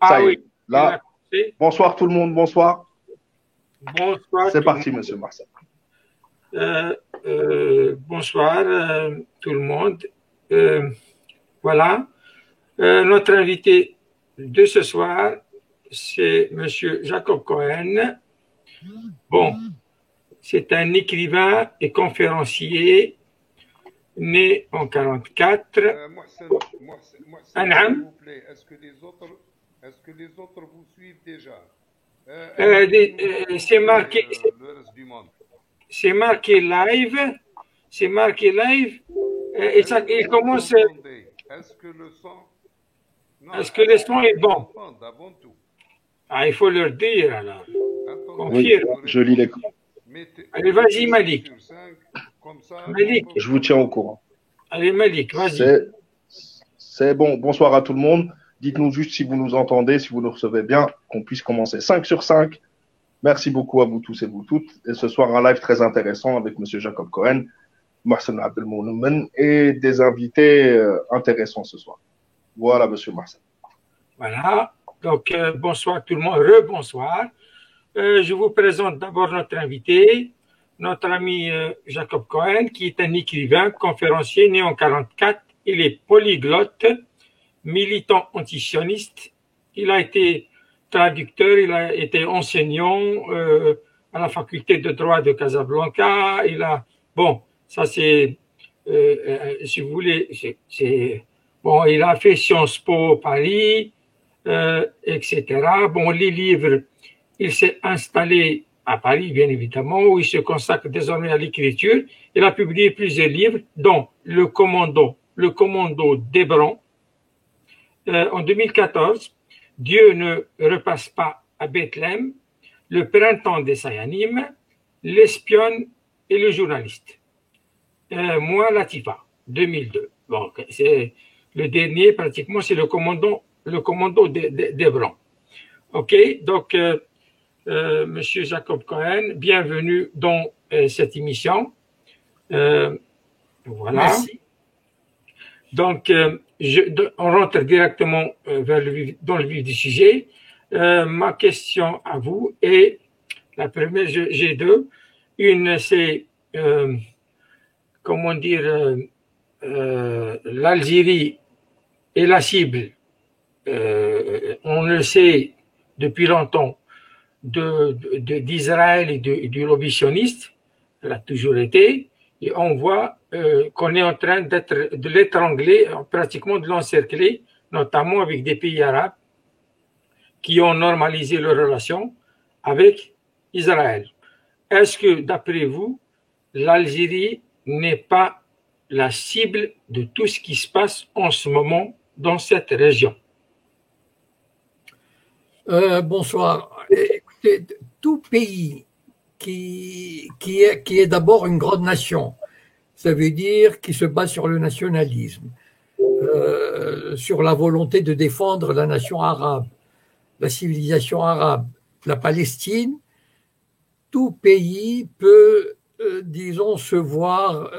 Ça y Oui, est, là, bonsoir tout le monde, bonsoir. bonsoir C'est tout le parti, monde. monsieur Marcel. Bonsoir tout le monde. Euh, voilà. Notre invité de ce soir, c'est Monsieur Jacob Cohen. Bon, c'est un écrivain et conférencier né en 44. Mohsen, s'il Anam. vous plaît, est-ce que les autres vous suivent déjà? C'est S'il vous plaît, marqué, le reste du monde. c'est marqué live. C'est marqué live. Et Est-ce ça, que il vous nous commence. entendez? Est-ce que le son... Non, Est-ce que le est-ce son qu'ils est nous bon? entendent avant tout? Ah, il faut leur dire alors. Attendez, Oui, Confirme. je vous je lis les. réponds. Mettez, Allez, vas-y, mettez 5 Malik. sur 5, comme ça, on Malik. peut Je vous voir. tiens au courant. Allez, Malik, vas-y. C'est bon. Bonsoir à tout le monde. Dites-nous juste si vous nous entendez, si vous nous recevez bien, qu'on puisse commencer 5 sur 5. Merci beaucoup à vous tous et vous toutes. Et ce soir, un live très intéressant avec monsieur Jacob Cohen, Marcel Abdelmoumen et des invités intéressants ce soir. Voilà, monsieur Marcel. Voilà. Donc, bonsoir tout le monde. Rebonsoir. Je vous présente d'abord notre invité, notre ami Jacob Cohen, qui est un écrivain, conférencier né en 44. Il est polyglotte, militant antisioniste. Il a été traducteur, il a été enseignant à la faculté de droit de Casablanca. Bon, ça c'est, si vous voulez, bon, il a fait Sciences Po Paris, etc. Bon, les livres, il s'est installé à Paris, bien évidemment, où il se consacre désormais à l'écriture. Il a publié plusieurs livres, dont Le Commando d'Hébron. En 2014, Dieu ne repasse pas à Bethléem, Le printemps des Sayanim, L'espionne et le journaliste. Moi, Latifa, 2002. Bon, c'est le dernier, pratiquement, c'est le commando d'Hébron. OK, donc, Monsieur Jacob Cohen, bienvenue dans cette émission. Voilà. Merci. Donc, on rentre directement dans le vif du sujet. Ma question à vous est, la première, j'ai deux. Une, c'est, comment dire, l'Algérie est la cible, on le sait depuis longtemps, d'Israël et du lobby sioniste. Elle a toujours été. Et on voit qu'on est en train de l'étrangler, pratiquement de l'encercler, notamment avec des pays arabes qui ont normalisé leurs relations avec Israël. Est-ce que, d'après vous, l'Algérie n'est pas la cible de tout ce qui se passe en ce moment dans cette région? Bonsoir. Écoutez, tout pays qui est d'abord une grande nation, ça veut dire qui se base sur le nationalisme, sur la volonté de défendre la nation arabe, la civilisation arabe, la Palestine. Tout pays peut, disons, se voir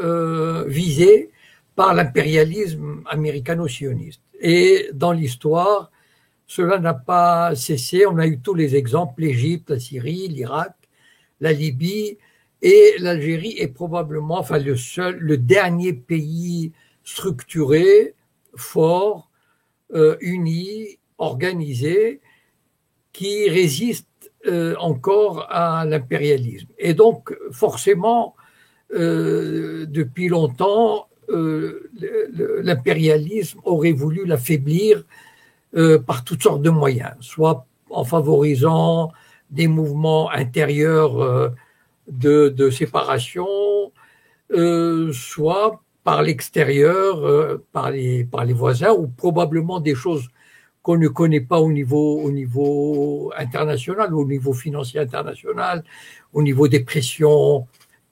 visé par l'impérialisme américano-sioniste. Et dans l'histoire, cela n'a pas cessé. On a eu tous les exemples, l'Égypte, la Syrie, l'Irak, la Libye, et l'Algérie est probablement, enfin, le dernier pays structuré, fort, uni, organisé, qui résiste encore à l'impérialisme. Et donc, forcément, depuis longtemps, l'impérialisme aurait voulu l'affaiblir par toutes sortes de moyens, soit en favorisant des mouvements intérieurs de séparation, soit par l'extérieur, par les voisins, ou probablement des choses qu'on ne connaît pas au niveau international, au niveau financier international, au niveau des pressions,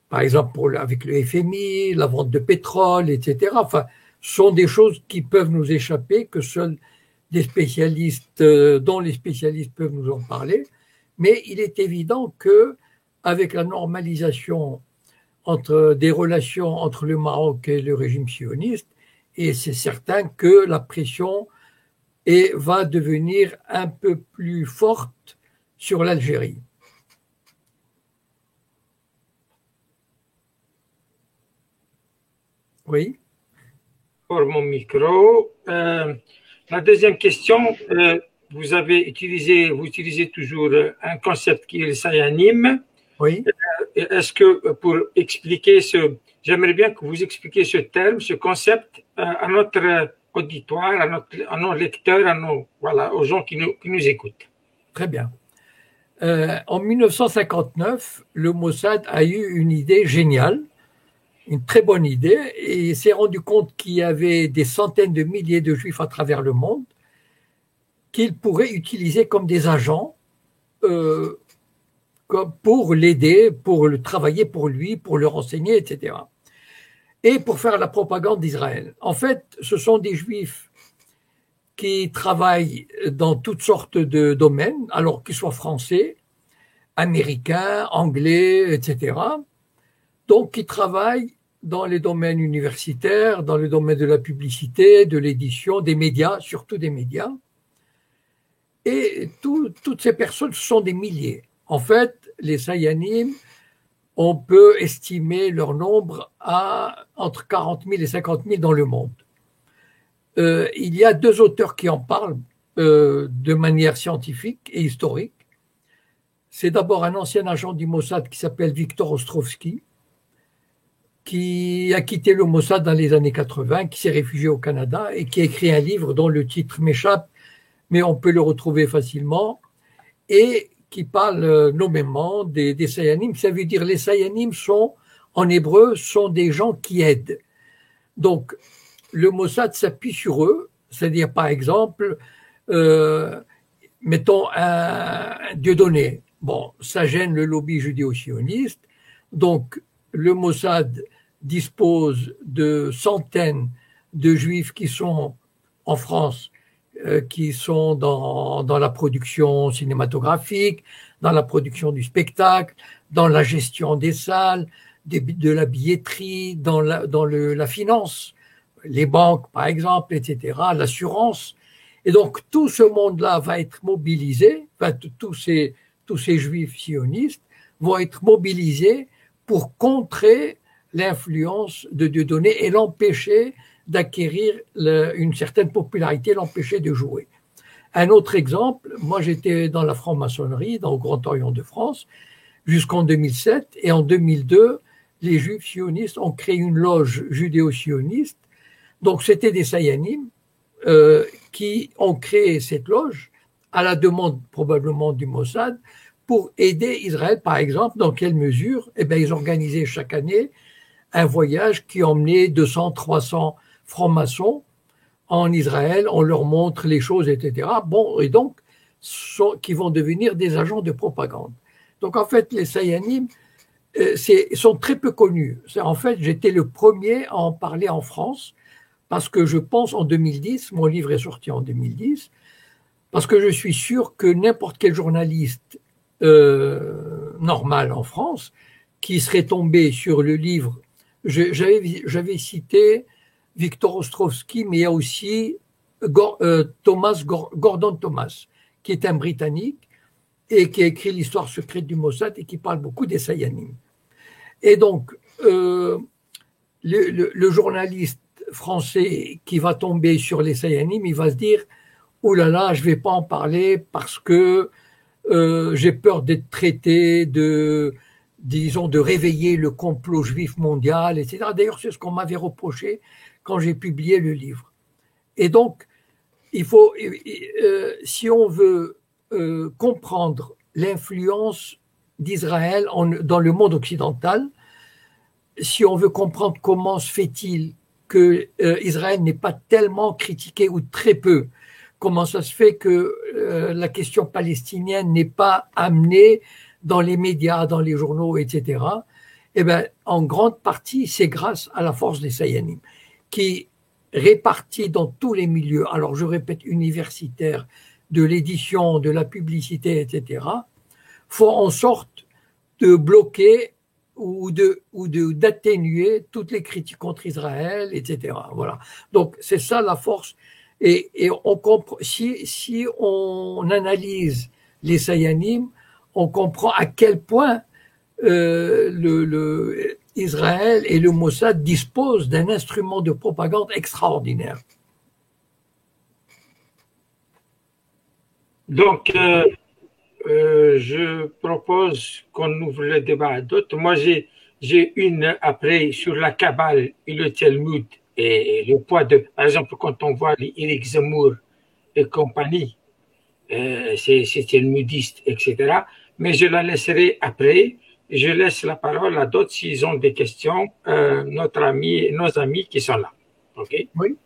par exemple avec le FMI, la vente de pétrole, etc. Enfin, ce sont des choses qui peuvent nous échapper, que seuls des spécialistes, dont les spécialistes peuvent nous en parler. Mais il est évident que, avec la normalisation des relations entre le Maroc et le régime sioniste, et c'est certain que la pression et va devenir un peu plus forte sur l'Algérie. Oui. Pour mon micro. La deuxième question, vous utilisez toujours un concept qui est le sayanim. Oui. Est-ce que pour expliquer j'aimerais bien que vous expliquiez ce terme, ce concept à notre auditoire, à nos lecteurs, aux gens qui nous écoutent. Très bien. En 1959, le Mossad a eu une idée géniale, une très bonne idée, et il s'est rendu compte qu'il y avait des centaines de milliers de Juifs à travers le monde qu'il pourrait utiliser comme des agents pour l'aider, pour le travailler pour lui, pour le renseigner, etc. Et pour faire la propagande d'Israël. En fait, ce sont des Juifs qui travaillent dans toutes sortes de domaines, alors qu'ils soient français, américains, anglais, etc. Donc, ils travaillent dans les domaines universitaires, dans le domaine de la publicité, de l'édition, des médias, surtout des médias. Et toutes ces personnes, ce sont des milliers. En fait, les Sayanim, on peut estimer leur nombre à entre 40 000 et 50 000 dans le monde. Il y a deux auteurs qui en parlent de manière scientifique et historique. C'est d'abord un ancien agent du Mossad qui s'appelle Victor Ostrovsky, qui a quitté le Mossad dans les années 80, qui s'est réfugié au Canada et qui a écrit un livre dont le titre m'échappe, mais on peut le retrouver facilement, et qui parle nommément des Sayanim. Ça veut dire les Sayanim sont, en hébreu, sont des gens qui aident. Donc, le Mossad s'appuie sur eux, c'est-à-dire, par exemple, mettons un Dieudonné. Bon, ça gêne le lobby judéo-sioniste. Donc, le Mossad dispose de centaines de Juifs qui sont en France, qui sont dans la production cinématographique, dans la production du spectacle, dans la gestion des salles, de la billetterie, dans la finance, les banques par exemple, etc., l'assurance. Et donc tout ce monde-là va être mobilisé, enfin, tous ces Juifs sionistes vont être mobilisés pour contrer l'influence de Dieudonné et l'empêcher d'acquérir une certaine popularité, l'empêcher de jouer. Un autre exemple, moi j'étais dans la franc-maçonnerie, dans le Grand Orient de France, jusqu'en 2007, et en 2002, les Juifs sionistes ont créé une loge judéo-sioniste. Donc c'était des Sayanim qui ont créé cette loge à la demande probablement du Mossad pour aider Israël, par exemple. Dans quelle mesure? Eh bien, ils organisaient chaque année un voyage qui emmenait 200, 300 francs-maçons en Israël, on leur montre les choses, etc. Bon, et donc, qui vont devenir des agents de propagande. Donc, en fait, les Sayanim sont très peu connus. En fait, j'étais le premier à en parler en France, parce que je pense en 2010, mon livre est sorti en 2010, parce que je suis sûr que n'importe quel journaliste normal en France qui serait tombé sur le livre, j'avais cité Victor Ostrovsky, mais il y a aussi Gordon Thomas, qui est un Britannique et qui a écrit l'histoire secrète du Mossad et qui parle beaucoup des Sayanim. Et donc, le journaliste français qui va tomber sur les Sayanim, il va se dire « Oh là là, je ne vais pas en parler parce que j'ai peur d'être traité de réveiller le complot juif mondial, etc. » D'ailleurs, c'est ce qu'on m'avait reproché quand j'ai publié le livre. Et donc, il faut, si on veut comprendre l'influence d'Israël dans le monde occidental, si on veut comprendre comment se fait-il que Israël n'est pas tellement critiqué ou très peu, comment ça se fait que la question palestinienne n'est pas amenée dans les médias, dans les journaux, etc. Eh bien, en grande partie, c'est grâce à la force des Sayanim, qui répartis dans tous les milieux, alors je répète, universitaires, de l'édition, de la publicité, etc., font en sorte de bloquer ou d'atténuer toutes les critiques contre Israël, etc. Voilà. Donc c'est ça la force. Et on comprend, si on analyse les Sayanim, on comprend à quel point Israël et le Mossad disposent d'un instrument de propagande extraordinaire. Donc, je propose qu'on ouvre le débat à d'autres. Moi, j'ai une après sur la Kabbale et le Talmud et le poids de, par exemple, quand on voit les Éric Zemmour et compagnie, c'est talmudiste, etc. Mais je la laisserai après. Je laisse la parole à d'autres s'ils ont des questions, nos amis qui sont là. OK? Oui.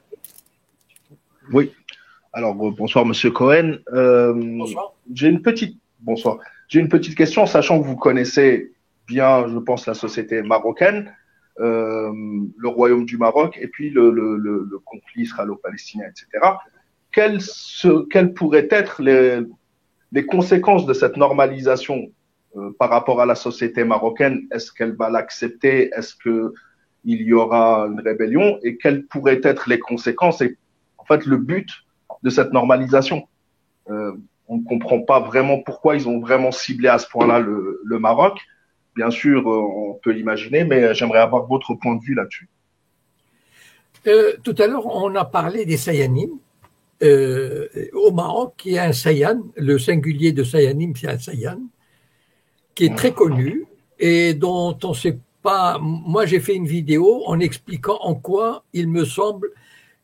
Oui. Alors, bonsoir, Monsieur Cohen. Bonsoir. Bonsoir. J'ai une petite question, sachant que vous connaissez bien, je pense, la société marocaine, le royaume du Maroc, et puis le conflit israélo-palestinien, etc. Quelles pourraient être les conséquences de cette normalisation par rapport à la société marocaine? Est-ce qu'elle va l'accepter? Est-ce qu'il y aura une rébellion? Et quelles pourraient être les conséquences et en fait le but de cette normalisation? On ne comprend pas vraiment pourquoi ils ont vraiment ciblé à ce point-là le Maroc. Bien sûr, on peut l'imaginer, mais j'aimerais avoir votre point de vue là-dessus. Tout à l'heure, on a parlé des Sayanim. Au Maroc, il y a un Sayan, le singulier de Sayanim, c'est un Sayan, qui est très connu et dont on ne sait pas. Moi, j'ai fait une vidéo en expliquant en quoi il me semble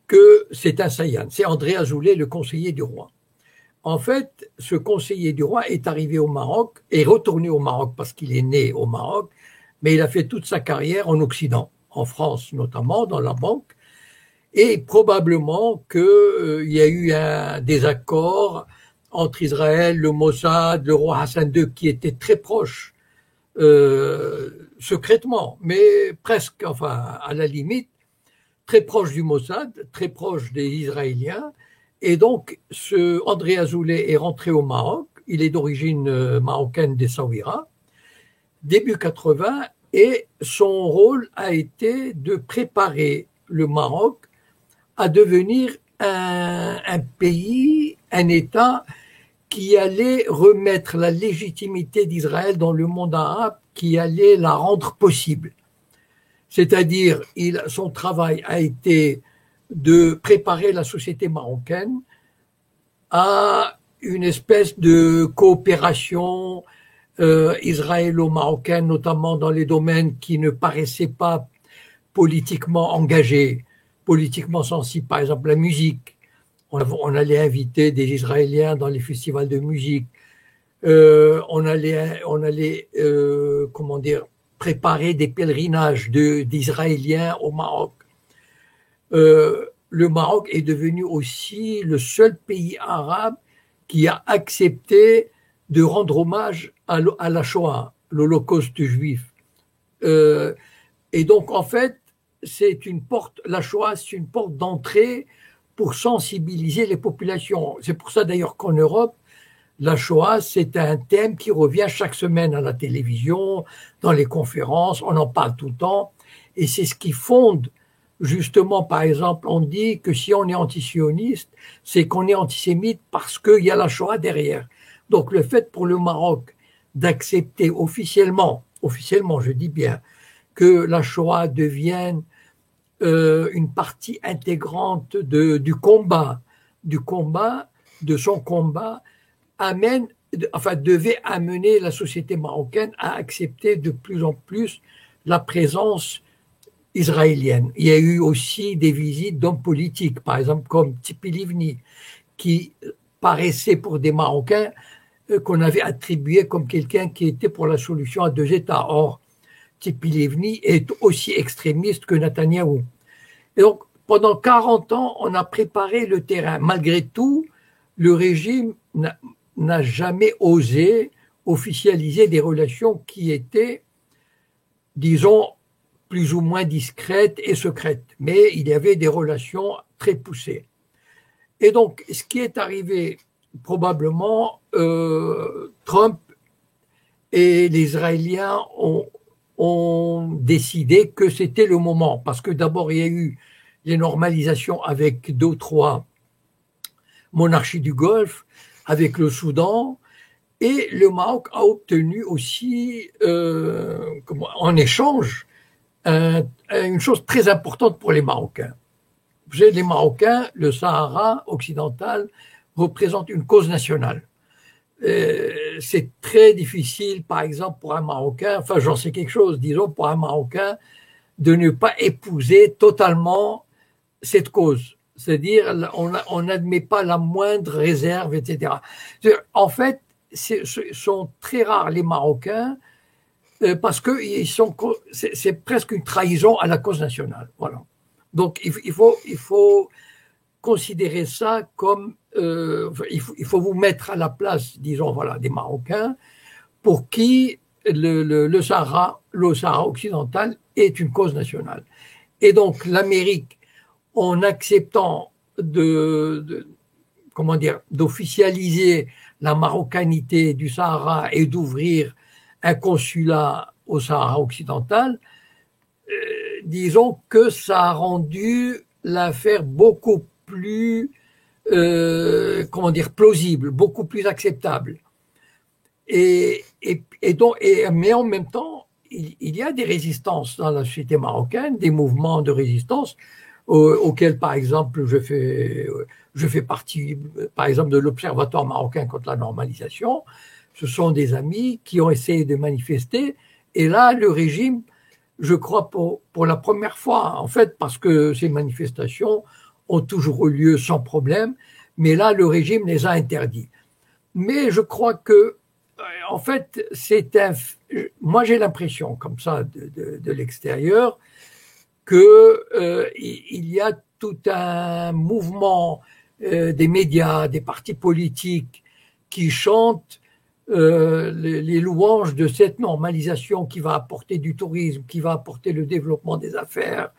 que c'est un Sayan. C'est André Azoulay, le conseiller du roi. En fait, ce conseiller du roi est arrivé au Maroc, est retourné au Maroc parce qu'il est né au Maroc, mais il a fait toute sa carrière en Occident, en France notamment, dans la banque, et probablement qu'il y a eu un désaccord entre Israël, le Mossad, le roi Hassan II, qui étaient très proches, secrètement, mais presque, enfin, à la limite, très proche du Mossad, très proche des Israéliens. Et donc, ce André Azoulay est rentré au Maroc. Il est d'origine marocaine des Saouira, début 80, et son rôle a été de préparer le Maroc à devenir un pays, un État qui allait remettre la légitimité d'Israël dans le monde arabe, qui allait la rendre possible. C'est-à-dire, son travail a été de préparer la société marocaine à une espèce de coopération israélo-marocaine, notamment dans les domaines qui ne paraissaient pas politiquement engagés, politiquement sensibles, par exemple la musique. On allait inviter des Israéliens dans les festivals de musique. On allait comment dire, préparer des pèlerinages d'Israéliens au Maroc. Le Maroc est devenu aussi le seul pays arabe qui a accepté de rendre hommage à la Shoah, l'Holocauste juif. Et donc, en fait, la Shoah, c'est une porte d'entrée pour sensibiliser les populations. C'est pour ça d'ailleurs qu'en Europe, la Shoah, c'est un thème qui revient chaque semaine à la télévision, dans les conférences, on en parle tout le temps, et c'est ce qui fonde. Justement, par exemple, on dit que si on est antisioniste, c'est qu'on est antisémite parce qu'il y a la Shoah derrière. Donc, le fait pour le Maroc d'accepter officiellement, je dis bien, que la Shoah devienne une partie intégrante de son combat, devait amener la société marocaine à accepter de plus en plus la présence israélienne. Il y a eu aussi des visites d'hommes politiques, par exemple comme Tzipi Livni, qui paraissait pour des Marocains qu'on avait attribué comme quelqu'un qui était pour la solution à deux États. Or, Tzipi Livni est aussi extrémiste que Netanyahou. Et donc, pendant 40 ans, on a préparé le terrain. Malgré tout, le régime n'a jamais osé officialiser des relations qui étaient, disons, plus ou moins discrètes et secrètes. Mais il y avait des relations très poussées. Et donc, ce qui est arrivé, probablement, Trump et les Israéliens ont décidé que c'était le moment. Parce que d'abord, il y a eu les normalisations avec 2 ou 3 monarchies du Golfe, avec le Soudan. Et le Maroc a obtenu aussi, en échange, une chose très importante pour les Marocains. Vous savez, les Marocains, le Sahara occidental représente une cause nationale. C'est très difficile, par exemple, pour un Marocain, enfin j'en sais quelque chose, disons, pour un Marocain, de ne pas épouser totalement cette cause. C'est-à-dire, on n'admet pas la moindre réserve, etc. En fait, sont très rares les Marocains parce que c'est presque une trahison à la cause nationale. Voilà. Donc, il faut considérer ça comme il faut vous mettre à la place, disons, voilà, des Marocains pour qui le Sahara occidental est une cause nationale. Et donc, l'Amérique, en acceptant d'officialiser la marocanité du Sahara et d'ouvrir un consulat au Sahara occidental, disons que ça a rendu l'affaire beaucoup plus plausible, beaucoup plus acceptable. Mais en même temps, il y a des résistances dans la société marocaine, des mouvements de résistance auxquels, par exemple, je fais partie, par exemple, de l'Observatoire marocain contre la normalisation. Ce sont des amis qui ont essayé de manifester. Et là, le régime, je crois pour la première fois, en fait, parce que ces manifestations ont toujours eu lieu sans problème, mais là, le régime les a interdits. Mais je crois que, en fait, moi j'ai l'impression, comme ça, de l'extérieur, qu'il y a tout un mouvement des médias, des partis politiques qui chantent les louanges de cette normalisation qui va apporter du tourisme, qui va apporter le développement des affaires,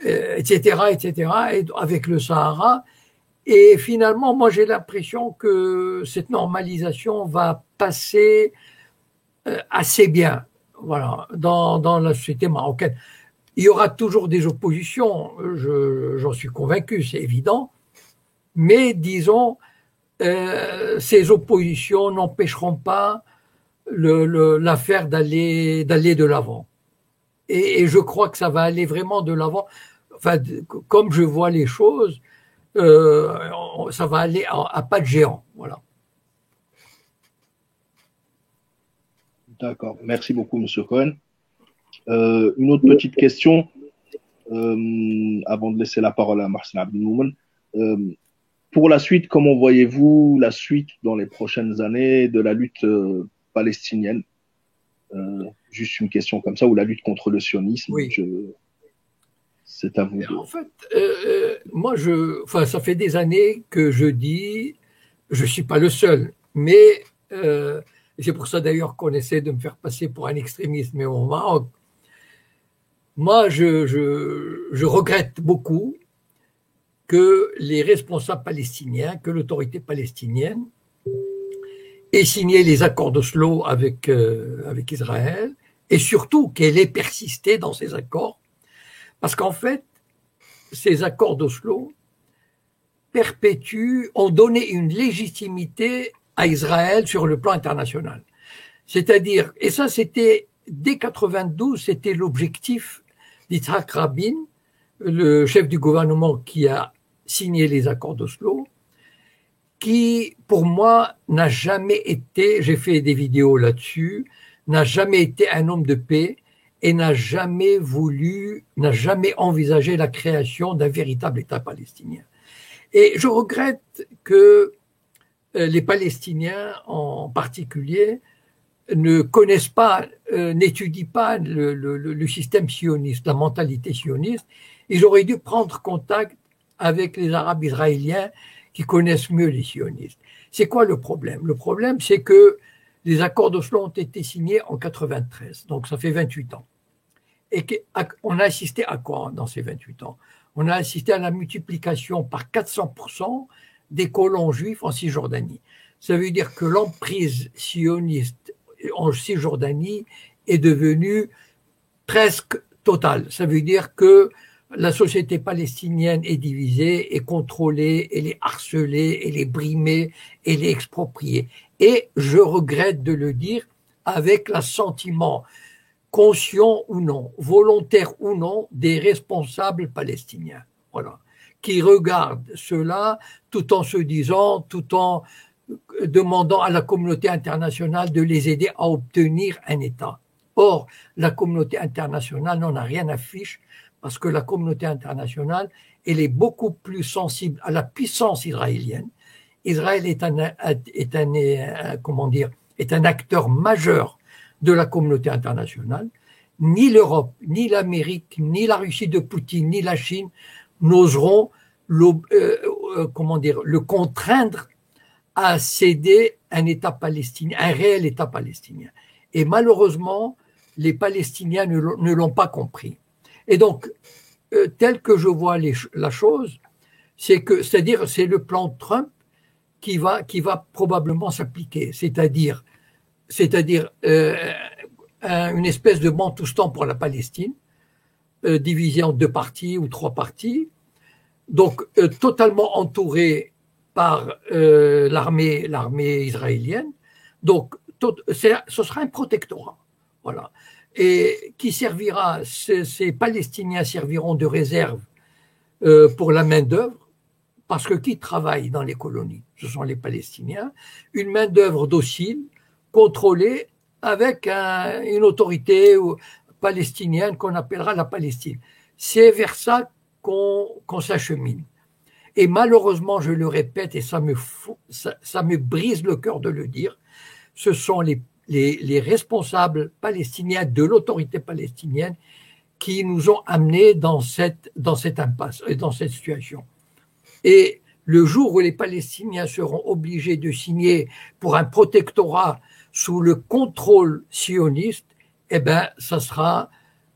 etc., et avec le Sahara. Et finalement, moi j'ai l'impression que cette normalisation va passer assez bien, voilà, dans la société marocaine. Il y aura toujours des oppositions, j'en suis convaincu, c'est évident, mais disons, ces oppositions n'empêcheront pas l'affaire d'aller de l'avant. Et je crois que ça va aller vraiment de l'avant. Enfin, comme je vois les choses, ça va aller à pas de géant. Voilà. D'accord. Merci beaucoup, Monsieur Cohen. Une autre petite question avant de laisser la parole à Marcin Abdelmoumen. Pour la suite, comment voyez-vous la suite dans les prochaines années de la lutte palestinienne? Juste une question comme ça, ou la lutte contre le sionisme. Oui. C'est à vous. En fait, moi, ça fait des années que je dis, je ne suis pas le seul, mais c'est pour ça d'ailleurs qu'on essaie de me faire passer pour un extrémiste, mais au Maroc, moi, je regrette beaucoup que les responsables palestiniens, que l'autorité palestinienne ait signé les accords d'Oslo avec Israël, et surtout qu'elle ait persisté dans ces accords, parce qu'en fait, ces accords d'Oslo ont donné une légitimité à Israël sur le plan international. C'est-à-dire, et ça c'était, dès 92, c'était l'objectif d'Yitzhak Rabin, le chef du gouvernement qui a signé les accords d'Oslo, qui, pour moi, n'a jamais été, j'ai fait des vidéos là-dessus, n'a jamais été un homme de paix et n'a jamais envisagé la création d'un véritable État palestinien. Et je regrette que les Palestiniens, en particulier, ne connaissent pas, n'étudient pas le système sioniste, la mentalité sioniste. Ils auraient dû prendre contact avec les Arabes israéliens qui connaissent mieux les sionistes. C'est quoi le problème? Le problème, c'est que les accords d'Oslo ont été signés en 93, donc ça fait 28 ans. Et on a assisté à quoi dans ces 28 ans? On a assisté à la multiplication par 400% des colons juifs en Cisjordanie. Ça veut dire que l'emprise sioniste en Cisjordanie est devenue presque totale. Ça veut dire que la société palestinienne est divisée, est contrôlée, elle est harcelée, elle est brimée, elle est expropriée. Et je regrette de le dire avec l'assentiment conscient ou non, volontaire ou non, des responsables palestiniens. Voilà. Qui regardent cela tout en se disant, tout en demandant à la communauté internationale de les aider à obtenir un État. Or, la communauté internationale n'en a rien à fiche parce que la communauté internationale, elle est beaucoup plus sensible à la puissance israélienne. Israël est un acteur majeur de la communauté internationale. Ni l'Europe, ni l'Amérique, ni la Russie de Poutine, ni la Chine n'oseront le contraindre à céder un État palestinien, un réel État palestinien. Et malheureusement, les Palestiniens ne l'ont pas compris. Et donc, tel que je vois la chose, c'est-à-dire c'est le plan Trump qui va probablement s'appliquer, c'est-à-dire une espèce de Bantoustan pour la Palestine, divisé en 2 parties ou 3 parties, donc totalement entouré par l'armée israélienne. Donc, ce sera un protectorat. Voilà. Et qui servira, ces Palestiniens serviront de réserve pour la main-d'œuvre, parce que qui travaille dans les colonies? Ce sont les Palestiniens. Une main-d'œuvre docile, contrôlée, avec une autorité palestinienne qu'on appellera la Palestine. C'est vers ça qu'on s'achemine. Et malheureusement, je le répète, et ça me brise le cœur de le dire, ce sont les responsables palestiniens de l'autorité palestinienne qui nous ont amenés dans cette impasse et dans cette situation. Et le jour où les Palestiniens seront obligés de signer pour un protectorat sous le contrôle sioniste, eh ben, ça sera,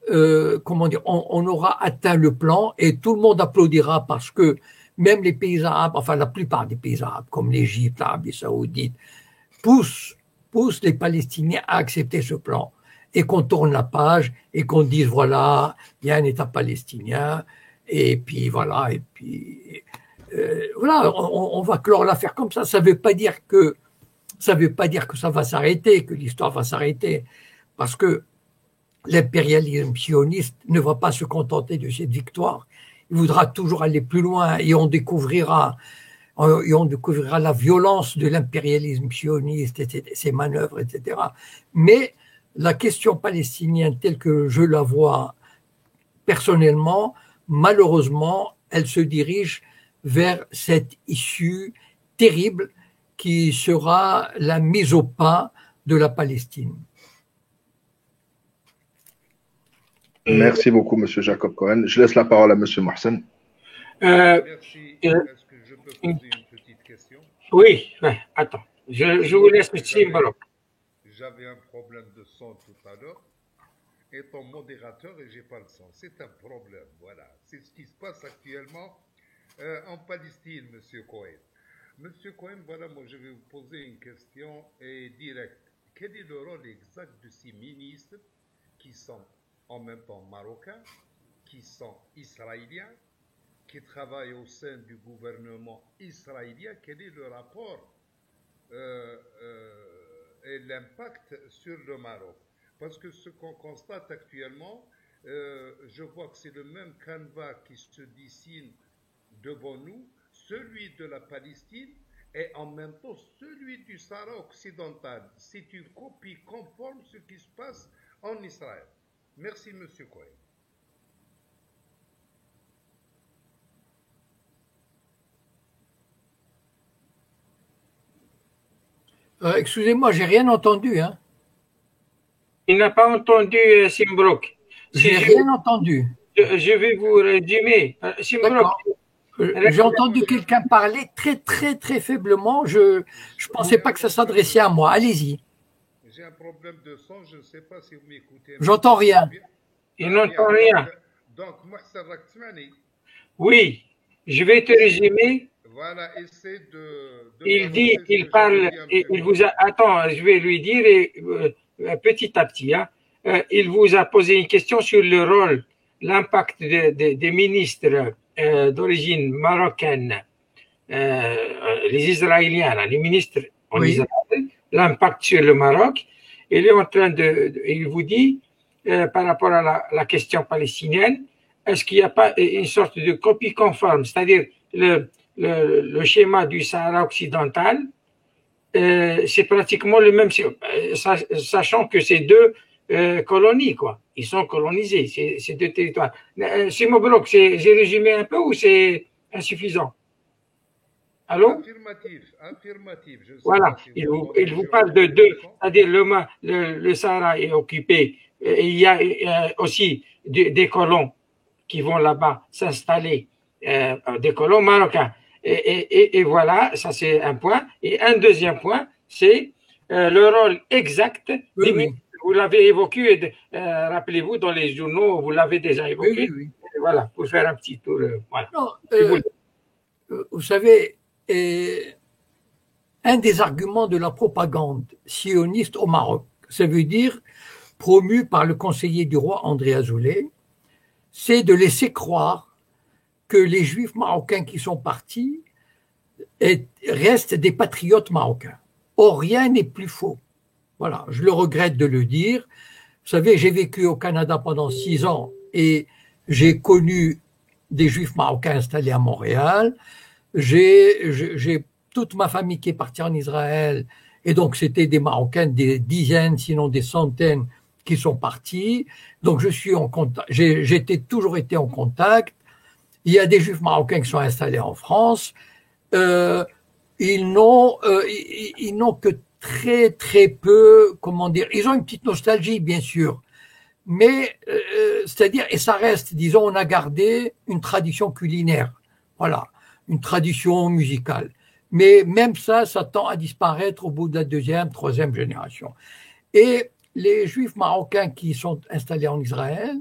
on aura atteint le plan et tout le monde applaudira parce que même les pays arabes, enfin la plupart des pays arabes, comme l'Égypte, l'Arabie Saoudite, poussent les Palestiniens à accepter ce plan et qu'on tourne la page et qu'on dise voilà, il y a un État palestinien et puis voilà, voilà, on va clore l'affaire comme ça. Ça veut pas dire que ça va s'arrêter, que l'histoire va s'arrêter, parce que l'impérialisme sioniste ne va pas se contenter de cette victoire. Il voudra toujours aller plus loin et on découvrira la violence de l'impérialisme sioniste, et ses manœuvres, etc. Mais la question palestinienne telle que je la vois personnellement, malheureusement, elle se dirige vers cette issue terrible qui sera la mise au pas de la Palestine. Merci beaucoup, Monsieur Jacob Cohen. Je laisse la parole à Monsieur Mohsen. Merci. Est-ce que je peux poser une petite question? Oui, attends. Je vous laisse Simbrock. J'avais un problème de son tout à l'heure. Étant modérateur et j'ai pas le son. C'est un problème, voilà. C'est ce qui se passe actuellement en Palestine, Monsieur Cohen. Monsieur Cohen, voilà, moi je vais vous poser une question directe. Quel est le rôle exact de ces ministres qui sont en même temps marocains, qui sont israéliens, qui travaillent au sein du gouvernement israélien? Quel est le rapport et l'impact sur le Maroc? Parce que ce qu'on constate actuellement, je vois que c'est le même canevas qui se dessine devant nous, celui de la Palestine et en même temps celui du Sahara occidental. C'est une copie conforme de ce qui se passe en Israël. Merci, Monsieur Cohen. Excusez-moi, j'ai rien entendu. Hein. Il n'a pas entendu Simbrock. J'ai rien entendu. Je vais vous résumer. Simbrock. J'ai entendu quelqu'un parler très, très, très faiblement. Je ne pensais pas que ça s'adressait à moi. Allez-y. J'ai un problème de son, je ne sais pas si vous m'écoutez. J'entends rien. Il n'entend rien. Donc, Mohsen Rakhtmani. Oui, je vais te résumer. Voilà, essaie de il parle, il vous a, attends, je vais lui dire petit à petit, hein, il vous a posé une question sur le rôle l'impact des ministres d'origine marocaine, les Israéliens, les ministres en Israël, l'impact sur le Maroc. Il est en train il vous dit, par rapport à la question palestinienne, est-ce qu'il n'y a pas une sorte de copie conforme, c'est-à-dire le schéma du Sahara occidental, c'est pratiquement le même, sachant que c'est deux colonies, quoi. Ils sont colonisés, ces deux territoires. C'est Mobrouk, j'ai résumé un peu ou c'est insuffisant? Allô? Affirmatif. Voilà, il vous parle de deux, c'est-à-dire le Sahara est occupé, et il y a aussi des colons qui vont là-bas s'installer, des colons marocains. Et voilà, ça c'est un point. Et un deuxième point, c'est le rôle exact des ministres. Vous l'avez évoqué, rappelez-vous, dans les journaux, vous l'avez déjà évoqué. Oui. Voilà, pour faire un petit tour. Voilà. Non, vous savez, un des arguments de la propagande sioniste au Maroc, ça veut dire promu par le conseiller du roi André Azoulay, c'est de laisser croire que les Juifs marocains qui sont partis restent des patriotes marocains. Or, rien n'est plus faux. Voilà, je le regrette de le dire. Vous savez, j'ai vécu au Canada pendant 6 ans et j'ai connu des Juifs marocains installés à Montréal. J'ai toute ma famille qui est partie en Israël et donc c'était des Marocains, des dizaines, sinon des centaines qui sont partis. Donc je suis en contact. J'ai toujours été en contact. Il y a des Juifs marocains qui sont installés en France. Ils n'ont que très peu, comment dire, ils ont une petite nostalgie bien sûr, mais c'est-à-dire, et ça reste, disons, on a gardé une tradition culinaire, voilà, une tradition musicale. Mais même ça tend à disparaître au bout de la 2e, 3e génération. Et les Juifs marocains qui sont installés en Israël,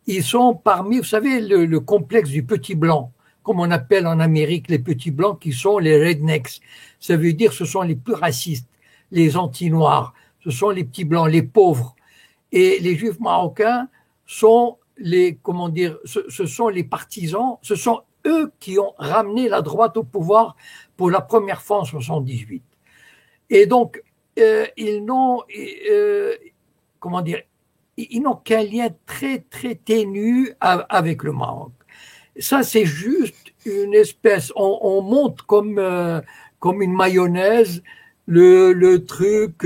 ils sont parmi, vous savez, le complexe du petit blanc, comme on appelle en Amérique les petits blancs, qui sont les rednecks. Ça veut dire ce sont les plus racistes, les anti-noirs, ce sont les petits blancs, les pauvres. Et les Juifs marocains sont ce sont les partisans, ce sont eux qui ont ramené la droite au pouvoir pour la première fois en 78. Et donc, ils n'ont, ils n'ont qu'un lien très ténu avec le Maroc. Ça, c'est juste une espèce, on monte comme une mayonnaise le truc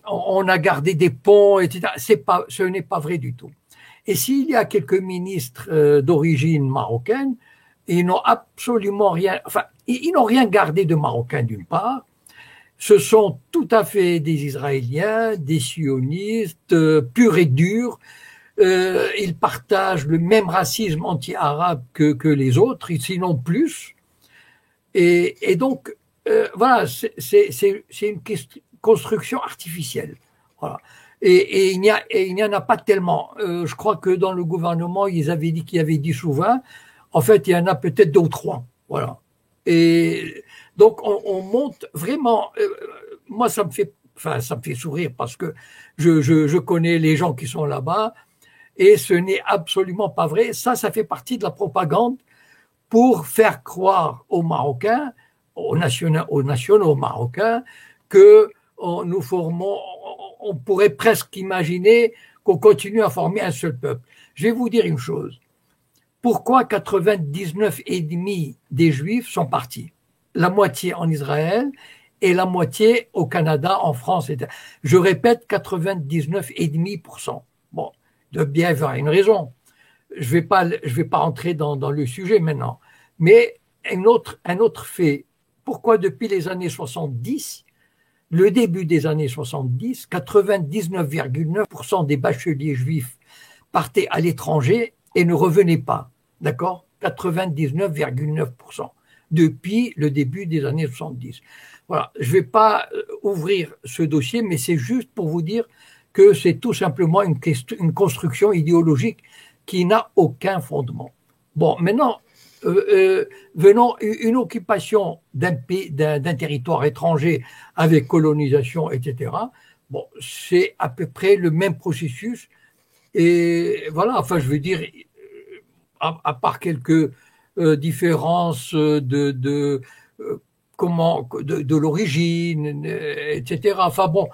on a gardé des ponts, etc. Ce n'est pas vrai du tout. Et s'il y a quelques ministres d'origine marocaine, ils n'ont absolument rien, ils n'ont rien gardé de marocain d'une part. Ce sont tout à fait des Israéliens, des sionistes, purs et durs. Ils partagent le même racisme anti-arabe que les autres, sinon plus. Et donc, voilà, c'est une construction artificielle. Voilà. Et il n'y en a pas tellement. Je crois que dans le gouvernement, ils avaient dit qu'il y avait 10 ou 20. En fait, il y en a peut-être 2 ou 3. Voilà. Et donc, on monte vraiment. Moi, ça me fait sourire parce que je connais les gens qui sont là-bas et ce n'est absolument pas vrai. Ça fait partie de la propagande pour faire croire aux Marocains, aux nationaux marocains, que nous formons, on pourrait presque imaginer qu'on continue à former un seul peuple. Je vais vous dire une chose. Pourquoi 99,5% des Juifs sont partis? La moitié en Israël et la moitié au Canada, en France. Je répète, 99,5%. Bon, il doit bien y avoir une raison. Je vais pas entrer dans le sujet maintenant. Mais un autre fait. Pourquoi depuis les années 70, le début des années 70, 99,9% des bacheliers juifs partaient à l'étranger et ne revenaient pas. D'accord? 99,9% depuis le début des années 70. Voilà. Je ne vais pas ouvrir ce dossier, mais c'est juste pour vous dire que c'est tout simplement une construction idéologique qui n'a aucun fondement. Bon, maintenant, venons une occupation d'un territoire étranger avec colonisation, etc. Bon, c'est à peu près le même processus Et voilà, enfin, je veux dire, à part quelques différences de l'origine, etc. Enfin bon,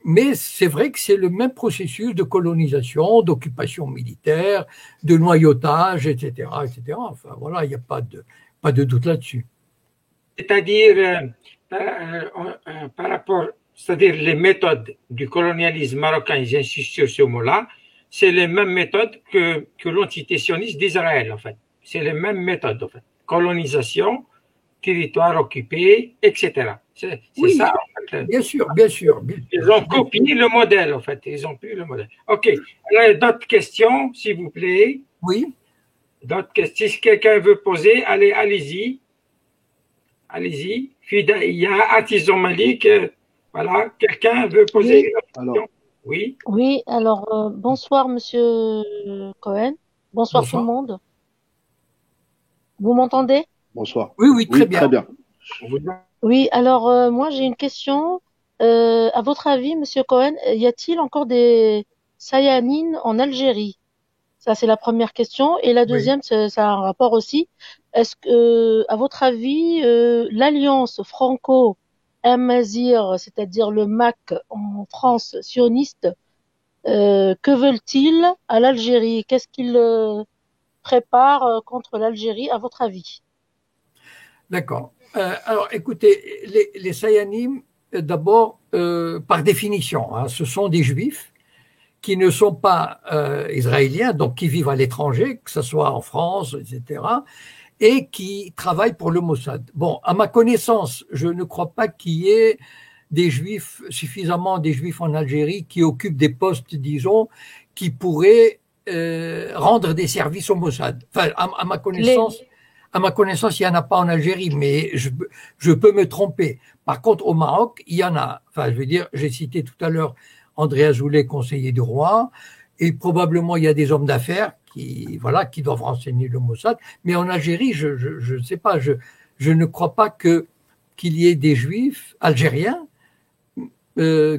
mais c'est vrai que c'est le même processus de colonisation, d'occupation militaire, de noyautage, etc., etc. Enfin voilà, il n'y a pas de doute là-dessus. C'est-à-dire, par rapport, c'est-à-dire les méthodes du colonialisme marocain, j'insiste sur ce mot-là, c'est les mêmes méthodes que l'entité sioniste d'Israël, en fait. C'est les mêmes méthodes, en fait. Colonisation, territoire occupé, etc. C'est Oui, ça, en fait. bien sûr, bien sûr. Ils ont copié le modèle, en fait. Ils ont pris le modèle. OK. Alors, d'autres questions, s'il vous plaît? Oui. D'autres questions? Si quelqu'un veut poser, allez-y. Allez-y. Il y a Artisan Malik. Voilà. Quelqu'un veut poser une question? Alors, Oui. Oui, alors bonsoir Monsieur Cohen. Bonsoir tout le Bonsoir. monde. Vous m'entendez? bonsoir. Oui, oui, très bien. Très bien. Oui, alors moi j'ai une question. À votre avis, Monsieur Cohen, y a-t-il encore des Sayanines en Algérie? Ça, c'est la première question. Et la deuxième, ça a un rapport aussi. Est-ce que, à votre avis, l'alliance franco-amazigh, c'est-à-dire le MAC en France sioniste, que veulent-ils à l'Algérie? Qu'est-ce qu'ils préparent contre l'Algérie, à votre avis? D'accord. Alors, écoutez, les Sayanim, d'abord, par définition, hein, ce sont des juifs qui ne sont pas israéliens, donc qui vivent à l'étranger, que ce soit en France, etc., et qui travaillent pour le Mossad. Bon, à ma connaissance, je ne crois pas qu'il y ait suffisamment des juifs en Algérie qui occupent des postes, disons, qui pourraient rendre des services au Mossad. Enfin, à ma connaissance, il n'y en a pas en Algérie, mais je peux me tromper. Par contre, au Maroc, il y en a. Enfin, je veux dire, j'ai cité tout à l'heure André Azoulay, conseiller du roi, et probablement il y a des hommes d'affaires qui doivent renseigner le Mossad. Mais en Algérie, je ne sais pas, je ne crois pas qu'il y ait des juifs algériens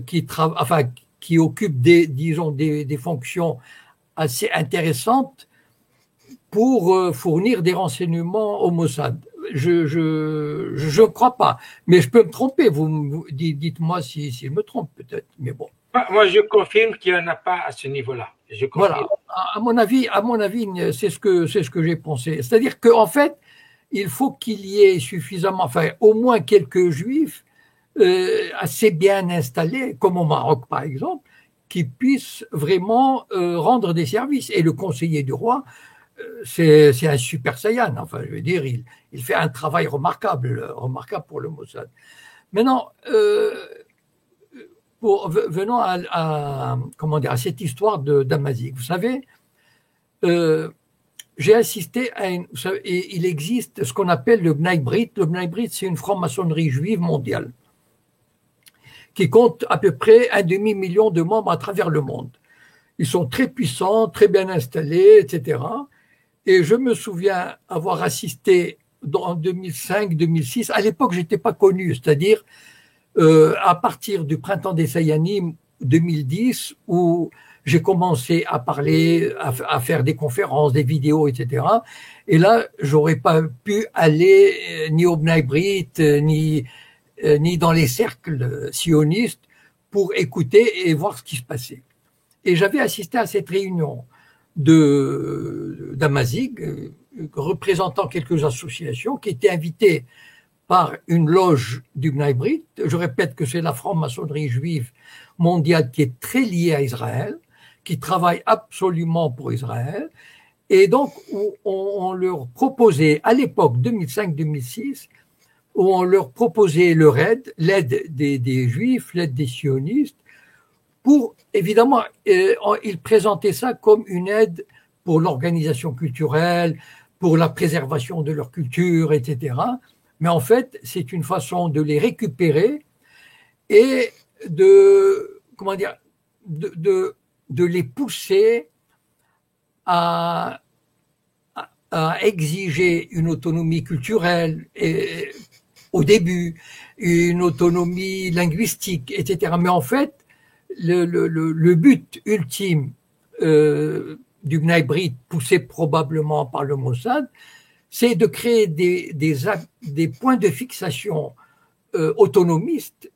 qui occupent des fonctions assez intéressantes pour fournir des renseignements au Mossad. Je ne crois pas, mais je peux me tromper. Dites-moi si je me trompe peut-être, mais bon. Moi, je confirme qu'il n'y en a pas à ce niveau-là. Voilà. À mon avis, c'est ce que j'ai pensé. C'est-à-dire qu'en fait, il faut qu'il y ait suffisamment, enfin, au moins quelques juifs assez bien installés, comme au Maroc par exemple, qui puissent vraiment rendre des services. Et le conseiller du roi, c'est un super saiyan. Enfin, je veux dire, il fait un travail remarquable pour le Mossad. Maintenant, venons à cette histoire d'Amazigh. Vous savez, j'ai assisté il existe ce qu'on appelle le Bnai Brit. Le Bnai Brit, c'est une franc-maçonnerie juive mondiale qui compte à peu près 1,5 million de membres à travers le monde. Ils sont très puissants, très bien installés, etc. Et je me souviens avoir assisté en 2005-2006. À l'époque, je n'étais pas connu, c'est-à-dire à partir du printemps des Sayanim 2010, où j'ai commencé à parler, à faire des conférences, des vidéos, etc. Et là, j'aurais pas pu aller ni au Bnai Brit, ni dans les cercles sionistes pour écouter et voir ce qui se passait. Et j'avais assisté à cette réunion d'Amazigh, représentant quelques associations qui étaient invitées par une loge du Bnai Brit. Je répète que c'est la franc-maçonnerie juive mondiale qui est très liée à Israël, qui travaille absolument pour Israël. Et donc, on leur proposait, à l'époque, 2005-2006, où on leur proposait l'aide des Juifs, l'aide des sionistes, pour, évidemment, ils présentaient ça comme une aide pour l'organisation culturelle, pour la préservation de leur culture, etc. Mais en fait, c'est une façon de les récupérer et de les pousser à exiger une autonomie culturelle et, au début, une autonomie linguistique, etc. Mais en fait, le but ultime du Bnei Brit poussé probablement par le Mossad, c'est de créer des points de fixation autonomistes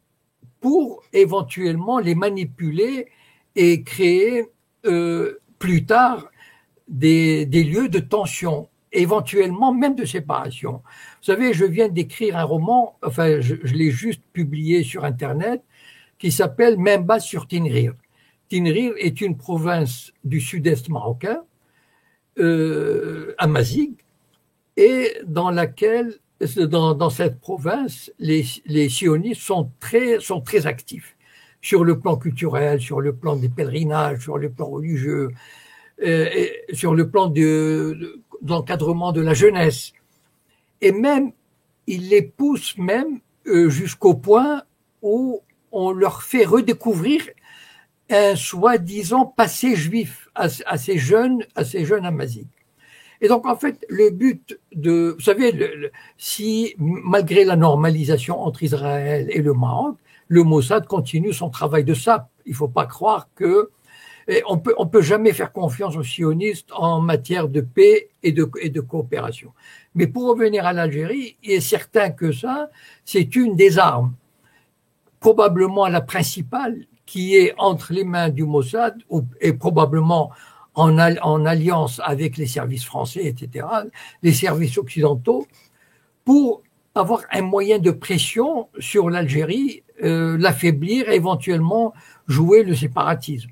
pour éventuellement les manipuler et créer plus tard des lieux de tension, éventuellement même de séparation. Vous savez, je viens d'écrire un roman, enfin je l'ai juste publié sur Internet, qui s'appelle Memba sur Tinrir. Tinrir est une province du sud-est marocain, Amazigh, et dans laquelle, dans cette province, les sionistes sont très actifs sur le plan culturel, sur le plan des pèlerinages, sur le plan religieux, et sur le plan de l'encadrement de la jeunesse. Et même, ils les poussent même jusqu'au point où on leur fait redécouvrir un soi-disant passé juif à ces jeunes Amazighs. Et donc, en fait, le but vous savez, si malgré la normalisation entre Israël et le Maroc, le Mossad continue son travail de sape. Il ne faut pas croire que on peut jamais faire confiance aux sionistes en matière de paix et de coopération. Mais pour revenir à l'Algérie, il est certain que ça, c'est une des armes, probablement la principale, qui est entre les mains du Mossad et probablement en alliance avec les services français, etc., les services occidentaux, pour avoir un moyen de pression sur l'Algérie, l'affaiblir et éventuellement jouer le séparatisme.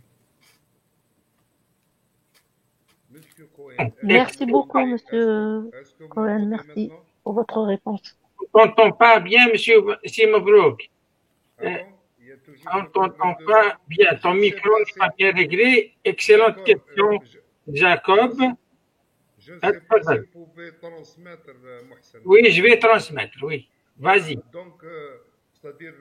Merci beaucoup, Monsieur Cohen. Merci pour votre réponse. On ne t'entend pas bien, Monsieur Simobrouk. On ne t'entend pas bien. Ton micro n'est pas bien réglé. Excellente question, Jacob. Je ne sais pas si vous pouvez transmettre, Mohsen. Oui, je vais transmettre, oui. Vas-y. Donc, c'est-à-dire,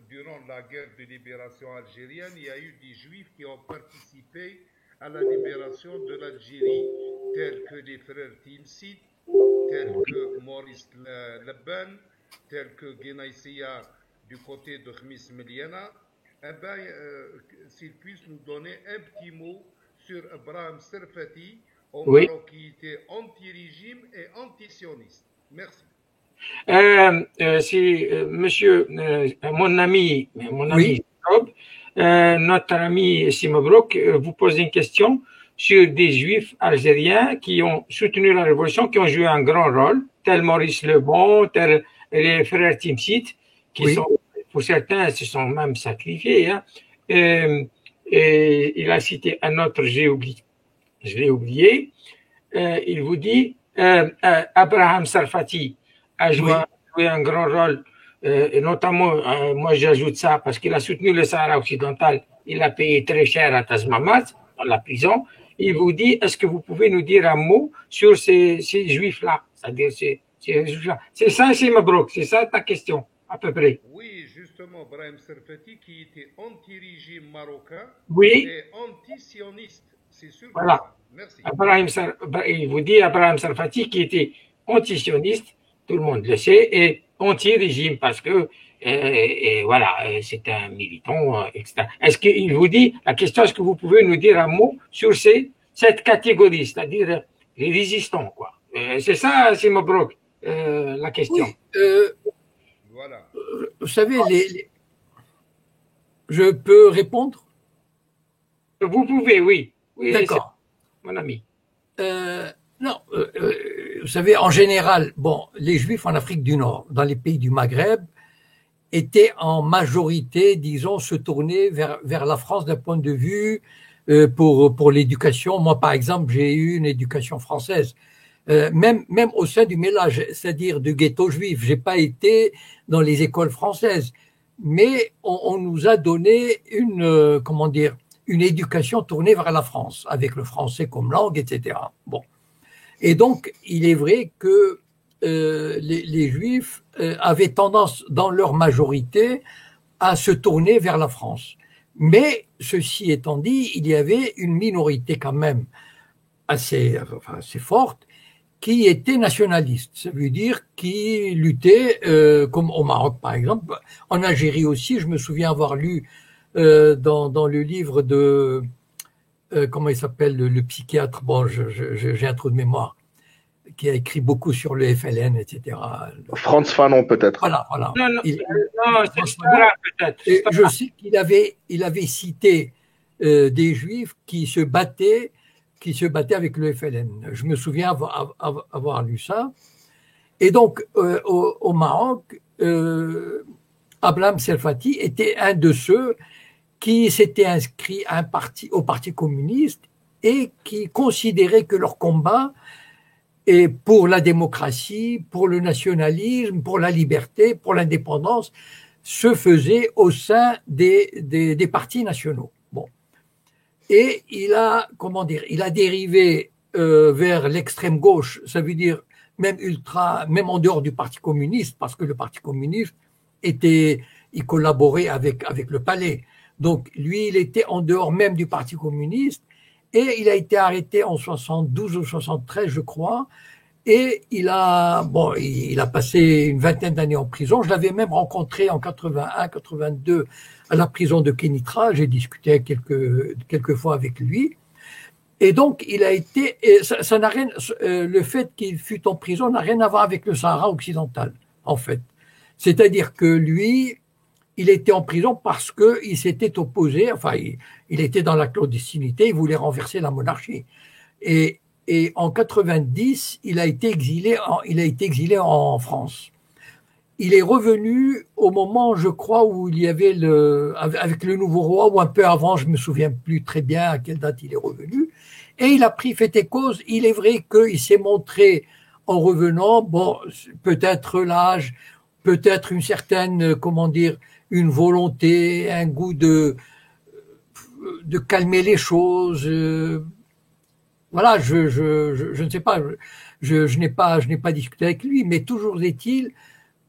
durant la guerre de libération algérienne, il y a eu des Juifs qui ont participé à la libération de l'Algérie, tels que les frères Timsit, tels que Maurice Lebban, tels que Guénaïsia du côté de Khmis Meliana. Eh bien, s'ils puissent nous donner un petit mot sur Abraham Serfati, au Maroc, qui était anti-régime et anti-sioniste. Merci. C'est monsieur, mon ami Jacob, notre ami Simobrouk vous pose une question sur des juifs algériens qui ont soutenu la révolution, qui ont joué un grand rôle, tel Maurice Lebon, tel les frères Timsit, qui sont, pour certains, se sont même sacrifiés. Hein. Et il a cité un autre, je l'ai oublié. Il vous dit, Abraham Sarfati a joué un grand rôle, et notamment, moi j'ajoute ça, parce qu'il a soutenu le Sahara occidental, il a payé très cher à Tazmamat, dans la prison. Il vous dit, est-ce que vous pouvez nous dire un mot sur ces juifs-là, c'est-à-dire ces juifs-là. C'est ça, Simobrouk, c'est ça ta question, à peu près. Oui, justement, Abraham Serfati, qui était anti-régime marocain et anti-sioniste, c'est sûr. Voilà. Merci. Il vous dit Abraham Sarfati qui était anti-sioniste, tout le monde le sait, et anti-régime parce que voilà, c'est un militant, etc. Est-ce qu'il vous dit, la question, est-ce que vous pouvez nous dire un mot sur cette catégorie, c'est-à-dire les résistants, quoi. C'est ça, Simobrouk, la question. Oui, voilà. Vous savez, je peux répondre? Vous pouvez, oui. D'accord. Mon ami. Non, vous savez, en général, bon, les Juifs en Afrique du Nord, dans les pays du Maghreb, étaient en majorité, disons, se tourner vers la France d'un point de vue pour l'éducation. Moi, par exemple, j'ai eu une éducation française, même au sein du mélange, c'est-à-dire du ghetto juif. J'ai pas été dans les écoles françaises, mais on nous a donné une éducation tournée vers la France, avec le français comme langue, etc. Bon. Et donc, il est vrai que les Juifs avaient tendance, dans leur majorité, à se tourner vers la France. Mais, ceci étant dit, il y avait une minorité quand même assez forte qui était nationaliste. Ça veut dire qui luttait, comme au Maroc par exemple, en Algérie aussi. Je me souviens avoir lu dans le livre comment il s'appelle, le psychiatre, bon, j'ai un trou de mémoire, qui a écrit beaucoup sur le FLN, etc. Frantz Fanon, peut-être. Voilà, voilà. Non, non, non, c'est François Fanon. Stara, peut-être. Et Stara. je sais qu'il avait cité des Juifs qui se battaient avec le FLN. Je me souviens avoir lu ça. Et donc, au Maroc, Ablam Selfati était un de ceux qui s'étaient inscrits au Parti communiste et qui considéraient que leur combat est pour la démocratie, pour le nationalisme, pour la liberté, pour l'indépendance, se faisait au sein des partis nationaux. Bon. Et il a dérivé vers l'extrême gauche, ça veut dire même en dehors du Parti communiste, parce que le Parti communiste il collaborait avec le palais. Donc, lui, il était en dehors même du Parti communiste et il a été arrêté en 72 ou 73, je crois. Et il a passé une vingtaine d'années en prison. Je l'avais même rencontré en 81, 82 à la prison de Kénitra. J'ai discuté quelques fois avec lui. Et donc, il a été, ça n'a rien, le fait qu'il fût en prison n'a rien à voir avec le Sahara occidental, en fait. C'est-à-dire que lui, il était en prison parce que il s'était opposé, enfin, il était dans la clandestinité, il voulait renverser la monarchie. Et en 90, il a été exilé en France. Il est revenu au moment, je crois, où il y avait avec le nouveau roi, ou un peu avant, je me souviens plus très bien à quelle date il est revenu. Et il a pris fait et cause. Il est vrai qu'il s'est montré en revenant, bon, peut-être l'âge, peut-être une certaine, une volonté, un goût de calmer les choses. Voilà, je ne sais pas, je n'ai pas discuté avec lui, mais toujours est-il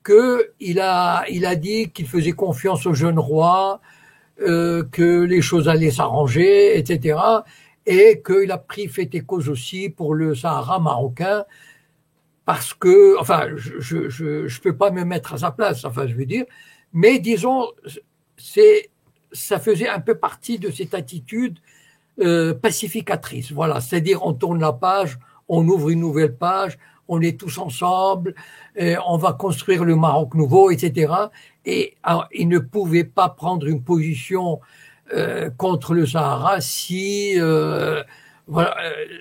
qu'il a dit qu'il faisait confiance au jeune roi, que les choses allaient s'arranger, etc. Et qu'il a pris fait et cause aussi pour le Sahara marocain, parce que, enfin, je peux pas me mettre à sa place, enfin, je veux dire, mais disons, ça faisait un peu partie de cette attitude pacificatrice. Voilà, c'est-à-dire on tourne la page, on ouvre une nouvelle page, on est tous ensemble, on va construire le Maroc nouveau, etc. Et alors, il ne pouvait pas prendre une position contre le Sahara si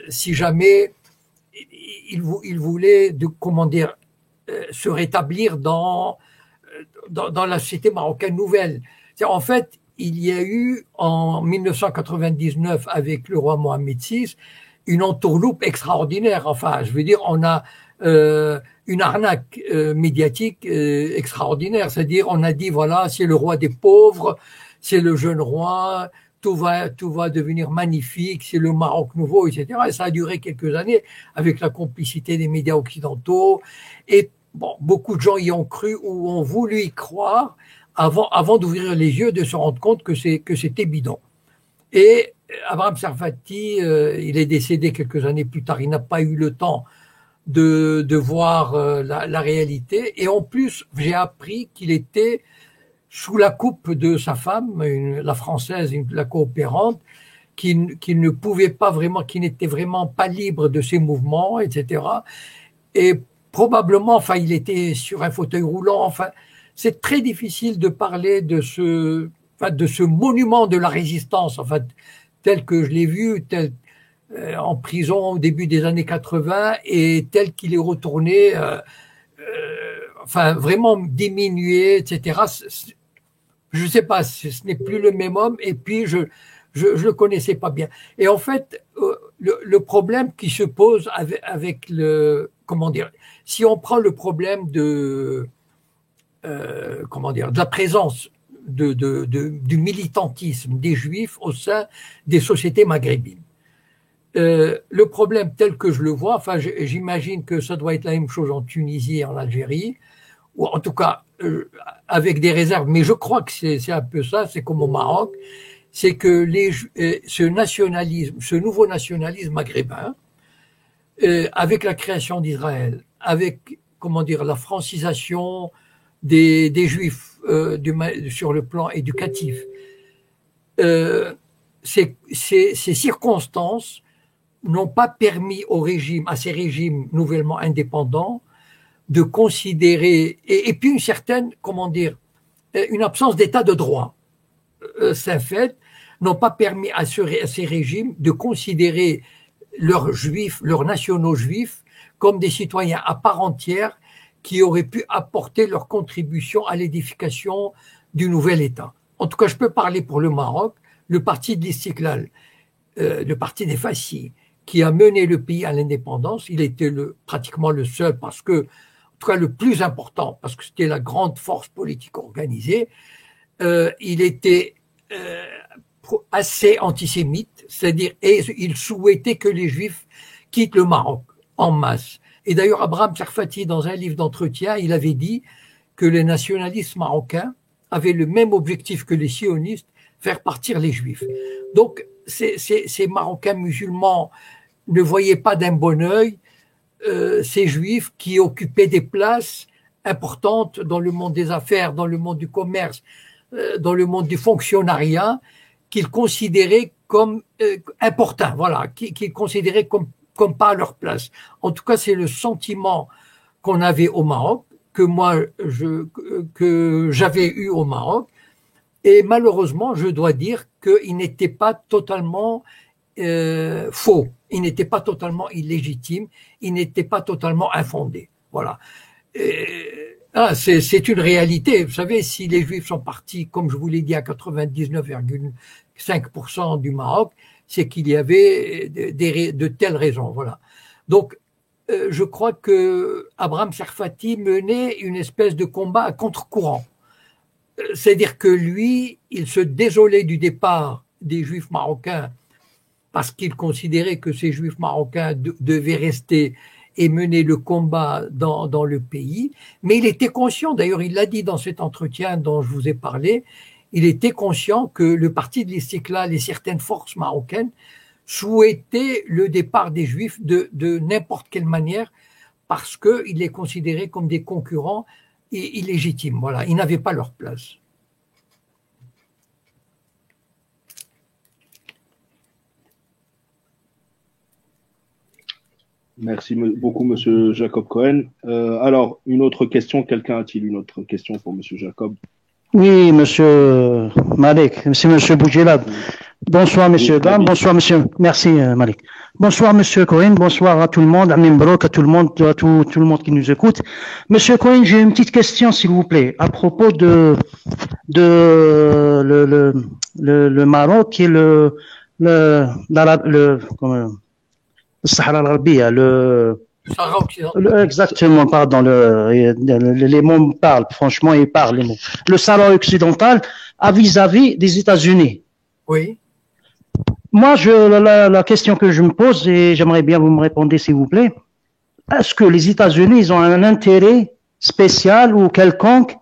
jamais il voulait se rétablir dans la société marocaine nouvelle. En fait, il y a eu en 1999 avec le roi Mohamed VI une entourloupe extraordinaire. Enfin, je veux dire, on a une arnaque médiatique extraordinaire. C'est-à-dire, on a dit voilà, c'est le roi des pauvres, c'est le jeune roi, tout va devenir magnifique, c'est le Maroc nouveau, etc. Et ça a duré quelques années avec la complicité des médias occidentaux. Et bon, beaucoup de gens y ont cru ou ont voulu y croire avant d'ouvrir les yeux, de se rendre compte que c'était bidon. Et Abraham Sarfati, il est décédé quelques années plus tard. Il n'a pas eu le temps de voir la réalité. Et en plus, j'ai appris qu'il était sous la coupe de sa femme, la française, la coopérante, qui ne pouvait pas vraiment, qui n'était vraiment pas libre de ses mouvements, etc. Et probablement, enfin, il était sur un fauteuil roulant. Enfin, c'est très difficile de parler de ce monument de la résistance, enfin, tel que je l'ai vu, en prison au début des années 80 et tel qu'il est retourné, enfin, vraiment diminué, etc. Je ne sais pas, ce n'est plus le même homme, et puis je le connaissais pas bien. Et en fait, le problème qui se pose avec si on prend le problème de la présence du militantisme des Juifs au sein des sociétés maghrébines. Le problème tel que je le vois, enfin, j'imagine que ça doit être la même chose en Tunisie et en Algérie, ou en tout cas avec des réserves, mais je crois que c'est un peu ça, c'est comme au Maroc, c'est que ce nouveau nationalisme maghrébin, avec la création d'Israël, avec la francisation des Juifs sur le plan éducatif, ces circonstances n'ont pas permis à ces régimes nouvellement indépendants de considérer, et puis une certaine, comment dire, une absence d'état de droit. Ces faits n'ont pas permis à ces régimes de considérer leurs juifs, leurs nationaux juifs, comme des citoyens à part entière qui auraient pu apporter leur contribution à l'édification du nouvel État. En tout cas, je peux parler pour le Maroc, le parti de l'Istiklal, le parti des Fassis, qui a mené le pays à l'indépendance. Il était pratiquement le seul, parce que, en tout cas le plus important, parce que c'était la grande force politique organisée. Il était assez antisémite, c'est-à-dire, et il souhaitait que les Juifs quittent le Maroc en masse. Et d'ailleurs, Abraham Serfati, dans un livre d'entretien, il avait dit que les nationalistes marocains avaient le même objectif que les sionistes, faire partir les Juifs. Donc, ces Marocains musulmans ne voyaient pas d'un bon œil ces Juifs qui occupaient des places importantes dans le monde des affaires, dans le monde du commerce, dans le monde du fonctionnariat, qu'ils considéraient comme importants, voilà, qu'ils considéraient comme pas à leur place. En tout cas, c'est le sentiment qu'on avait au Maroc, que j'avais eu au Maroc, et malheureusement, je dois dire qu'il n'était pas totalement faux, il n'était pas totalement illégitime, il n'était pas totalement infondé. Voilà. C'est une réalité. Vous savez, si les Juifs sont partis, comme je vous l'ai dit, à 99,5% du Maroc, c'est qu'il y avait de telles raisons. Voilà. Donc, je crois que Abraham Serfati menait une espèce de combat à contre-courant. C'est-à-dire que lui, il se désolait du départ des Juifs marocains parce qu'il considérait que ces Juifs marocains devaient rester et mener le combat dans le pays. Mais il était conscient, d'ailleurs il l'a dit dans cet entretien dont je vous ai parlé, il était conscient que le parti de l'Istiklal et certaines forces marocaines souhaitaient le départ des Juifs de n'importe quelle manière parce qu'ils les considéraient comme des concurrents illégitimes. Voilà, ils n'avaient pas leur place. Merci beaucoup, Monsieur Jacob Cohen. Alors, une autre question. Quelqu'un a-t-il une autre question pour Monsieur Jacob? Oui, Monsieur Malik, c'est Monsieur Boudjelab. Bonsoir, Monsieur Gam. Bonsoir, Monsieur. Merci, Malik. Bonsoir, Monsieur Cohen. Bonsoir à tout le monde, à Mimbrok, à tout le monde qui nous écoute. Monsieur Cohen, j'ai une petite question, s'il vous plaît, à propos de le Maroc et le Sahara al-Gharbia, Sahara occidental. Exactement, pardon, les mots me parlent, franchement, ils parlent, les mots. Le Sahara occidental vis-à-vis des États-Unis. Oui. Moi, la question que je me pose, et j'aimerais bien vous me répondre, s'il vous plaît, est-ce que les États-Unis, ils ont un intérêt spécial ou quelconque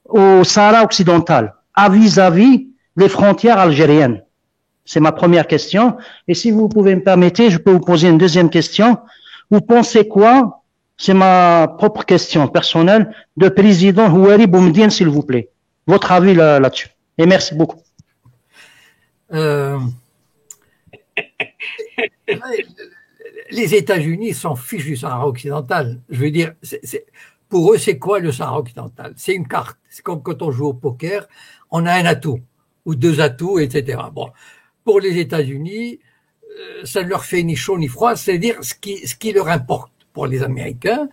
au Sahara occidental, vis-à-vis des frontières algériennes? C'est ma première question. Et si vous pouvez me permettre, je peux vous poser une deuxième question. Vous pensez quoi, c'est ma propre question personnelle, de président Houari Boumediene, s'il vous plaît? Votre avis là-dessus. Et merci beaucoup. Les États-Unis s'en fichent du Sahara occidental. Je veux dire, pour eux, c'est quoi le Sahara occidental? C'est une carte. C'est comme quand on joue au poker, on a un atout ou deux atouts, etc. Bon, pour les États-Unis, ça ne leur fait ni chaud ni froid. C'est-à-dire, ce qui leur importe pour les Américains,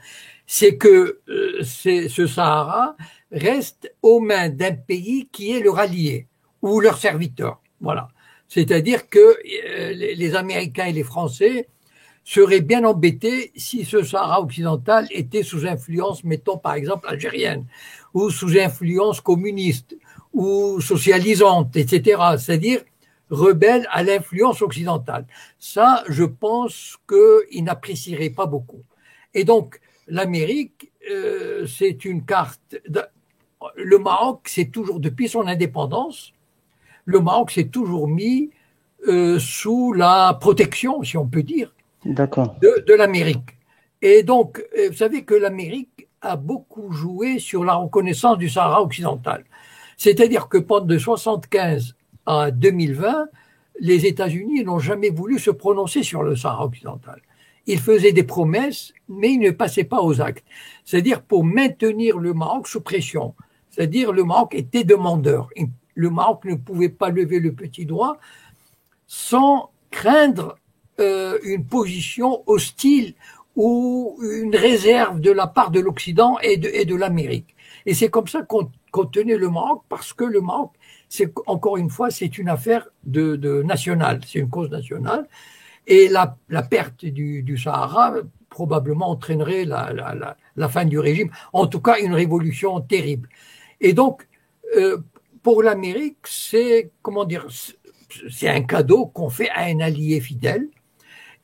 c'est que ce Sahara reste aux mains d'un pays qui est leur allié ou leur serviteur. Voilà. C'est-à-dire que les Américains et les Français seraient bien embêtés si ce Sahara occidental était sous influence, mettons par exemple algérienne, ou sous influence communiste, ou socialisante, etc. C'est-à-dire rebelle à l'influence occidentale. Ça, je pense qu'ils n'apprécieraient pas beaucoup. Et donc, l'Amérique, c'est une carte. Le Maroc, c'est toujours, depuis son indépendance, le Maroc s'est toujours mis sous la protection, si on peut dire, de l'Amérique. Et donc, vous savez que l'Amérique a beaucoup joué sur la reconnaissance du Sahara occidental. C'est-à-dire que pendant de 1975 à 2020, les États-Unis n'ont jamais voulu se prononcer sur le Sahara occidental. Ils faisaient des promesses, mais ils ne passaient pas aux actes. C'est-à-dire pour maintenir le Maroc sous pression. C'est-à-dire le Maroc était demandeur. Le Maroc ne pouvait pas lever le petit doigt sans craindre une position hostile ou une réserve de la part de l'Occident et de l'Amérique. Et c'est comme ça qu'on tenait le Maroc, parce que le Maroc, encore une fois, c'est une affaire de nationale, c'est une cause nationale. Et la perte du Sahara probablement entraînerait la fin du régime, en tout cas une révolution terrible. Et donc, pour l'Amérique, c'est un cadeau qu'on fait à un allié fidèle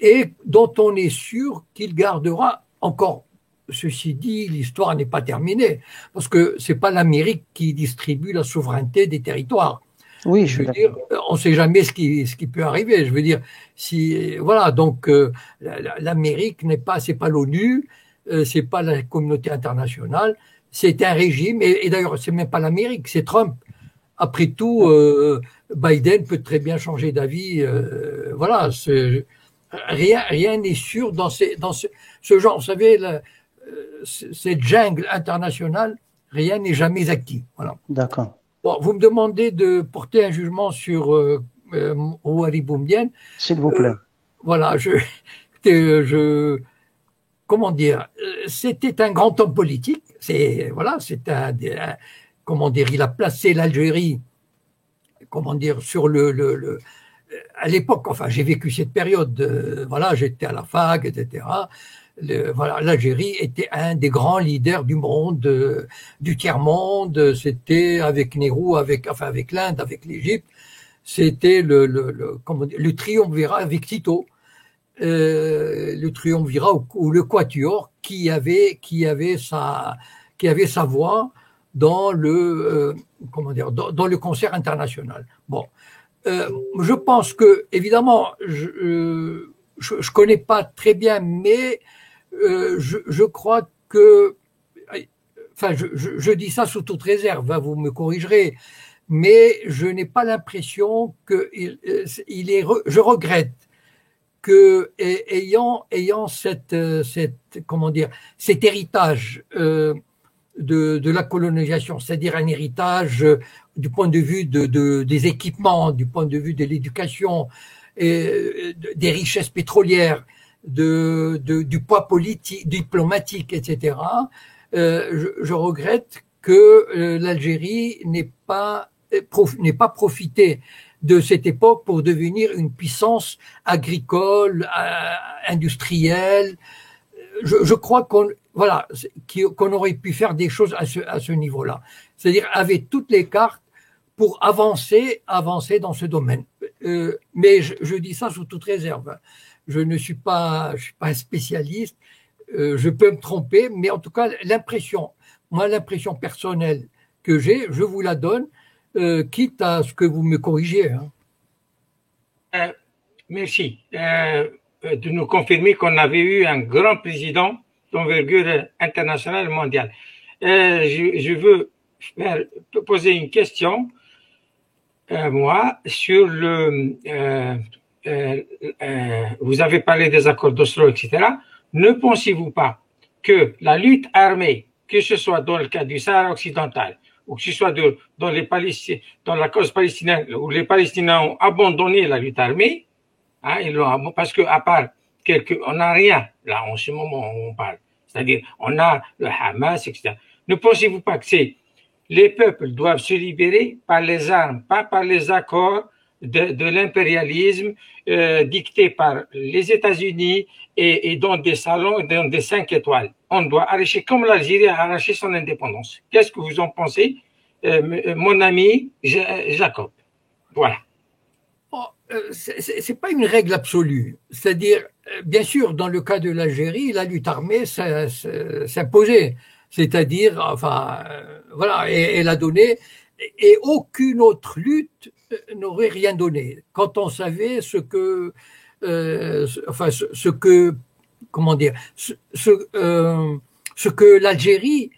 et dont on est sûr qu'il gardera encore. Ceci dit, l'histoire n'est pas terminée, parce que c'est pas l'Amérique qui distribue la souveraineté des territoires. Oui, je veux dire, on ne sait jamais ce qui peut arriver. Je veux dire, voilà, donc l'Amérique c'est pas l'ONU, c'est pas la communauté internationale, c'est un régime, et d'ailleurs, c'est même pas l'Amérique, c'est Trump. Après tout, Biden peut très bien changer d'avis. Voilà, rien n'est sûr dans ce genre. Vous savez, cette jungle internationale, rien n'est jamais acquis. Voilà. D'accord. Bon, vous me demandez de porter un jugement sur Ouari Boumedienne. S'il vous plaît. Voilà, comment dire, c'était un grand homme politique. Comment dire, il a placé l'Algérie, comment dire, sur à l'époque, enfin, j'ai vécu cette période, voilà, j'étais à la fac, etc. Voilà, l'Algérie était un des grands leaders du monde, du tiers-monde. C'était avec Nehru, avec l'Inde, avec l'Égypte. C'était le triumvirat avec Tito, le triumvirat ou le quatuor qui avait sa voix dans le dans le concert international. Bon, je pense que évidemment je connais pas très bien, mais je crois que, enfin, je dis ça sous toute réserve, hein, vous me corrigerez, mais je n'ai pas l'impression que je regrette que ayant comment dire, cet héritage de la colonisation, c'est-à-dire un héritage du point de vue des équipements, du point de vue de l'éducation, des richesses pétrolières, du poids politique, diplomatique, etc. Je regrette que l'Algérie n'ait pas profité de cette époque pour devenir une puissance agricole, industrielle. Je crois qu'on aurait pu faire des choses à ce niveau-là. C'est-à-dire avec toutes les cartes pour avancer dans ce domaine. Mais je dis ça sous toute réserve. Je ne suis pas un spécialiste. Je peux me tromper, mais en tout cas, l'impression personnelle que j'ai, je vous la donne, quitte à ce que vous me corrigiez. Hein. Merci de nous confirmer qu'on avait eu un grand président d'envergure internationale mondiale. Je veux poser une question, moi, sur vous avez parlé des accords d'Oslo, etc. Ne pensez-vous pas que la lutte armée, que ce soit dans le cas du Sahara occidental, ou que ce soit dans la cause palestinienne, où les Palestiniens ont abandonné la lutte armée, hein, parce que à part on n'a rien là en ce moment où on parle, c'est-à-dire on a le Hamas, etc. Ne pensez-vous pas que les peuples doivent se libérer par les armes, pas par les accords de l'impérialisme dicté par les États-Unis et dans des salons, dans des 5 étoiles. On doit arracher, comme l'Algérie a arraché son indépendance. Qu'est-ce que vous en pensez, mon ami Jacob? Voilà. C'est pas une règle absolue. C'est-à-dire, bien sûr, dans le cas de l'Algérie, la lutte armée s'imposait. C'est-à-dire, enfin, voilà, et elle a donné, et aucune autre lutte n'aurait rien donné. Quand on savait ce que l'Algérie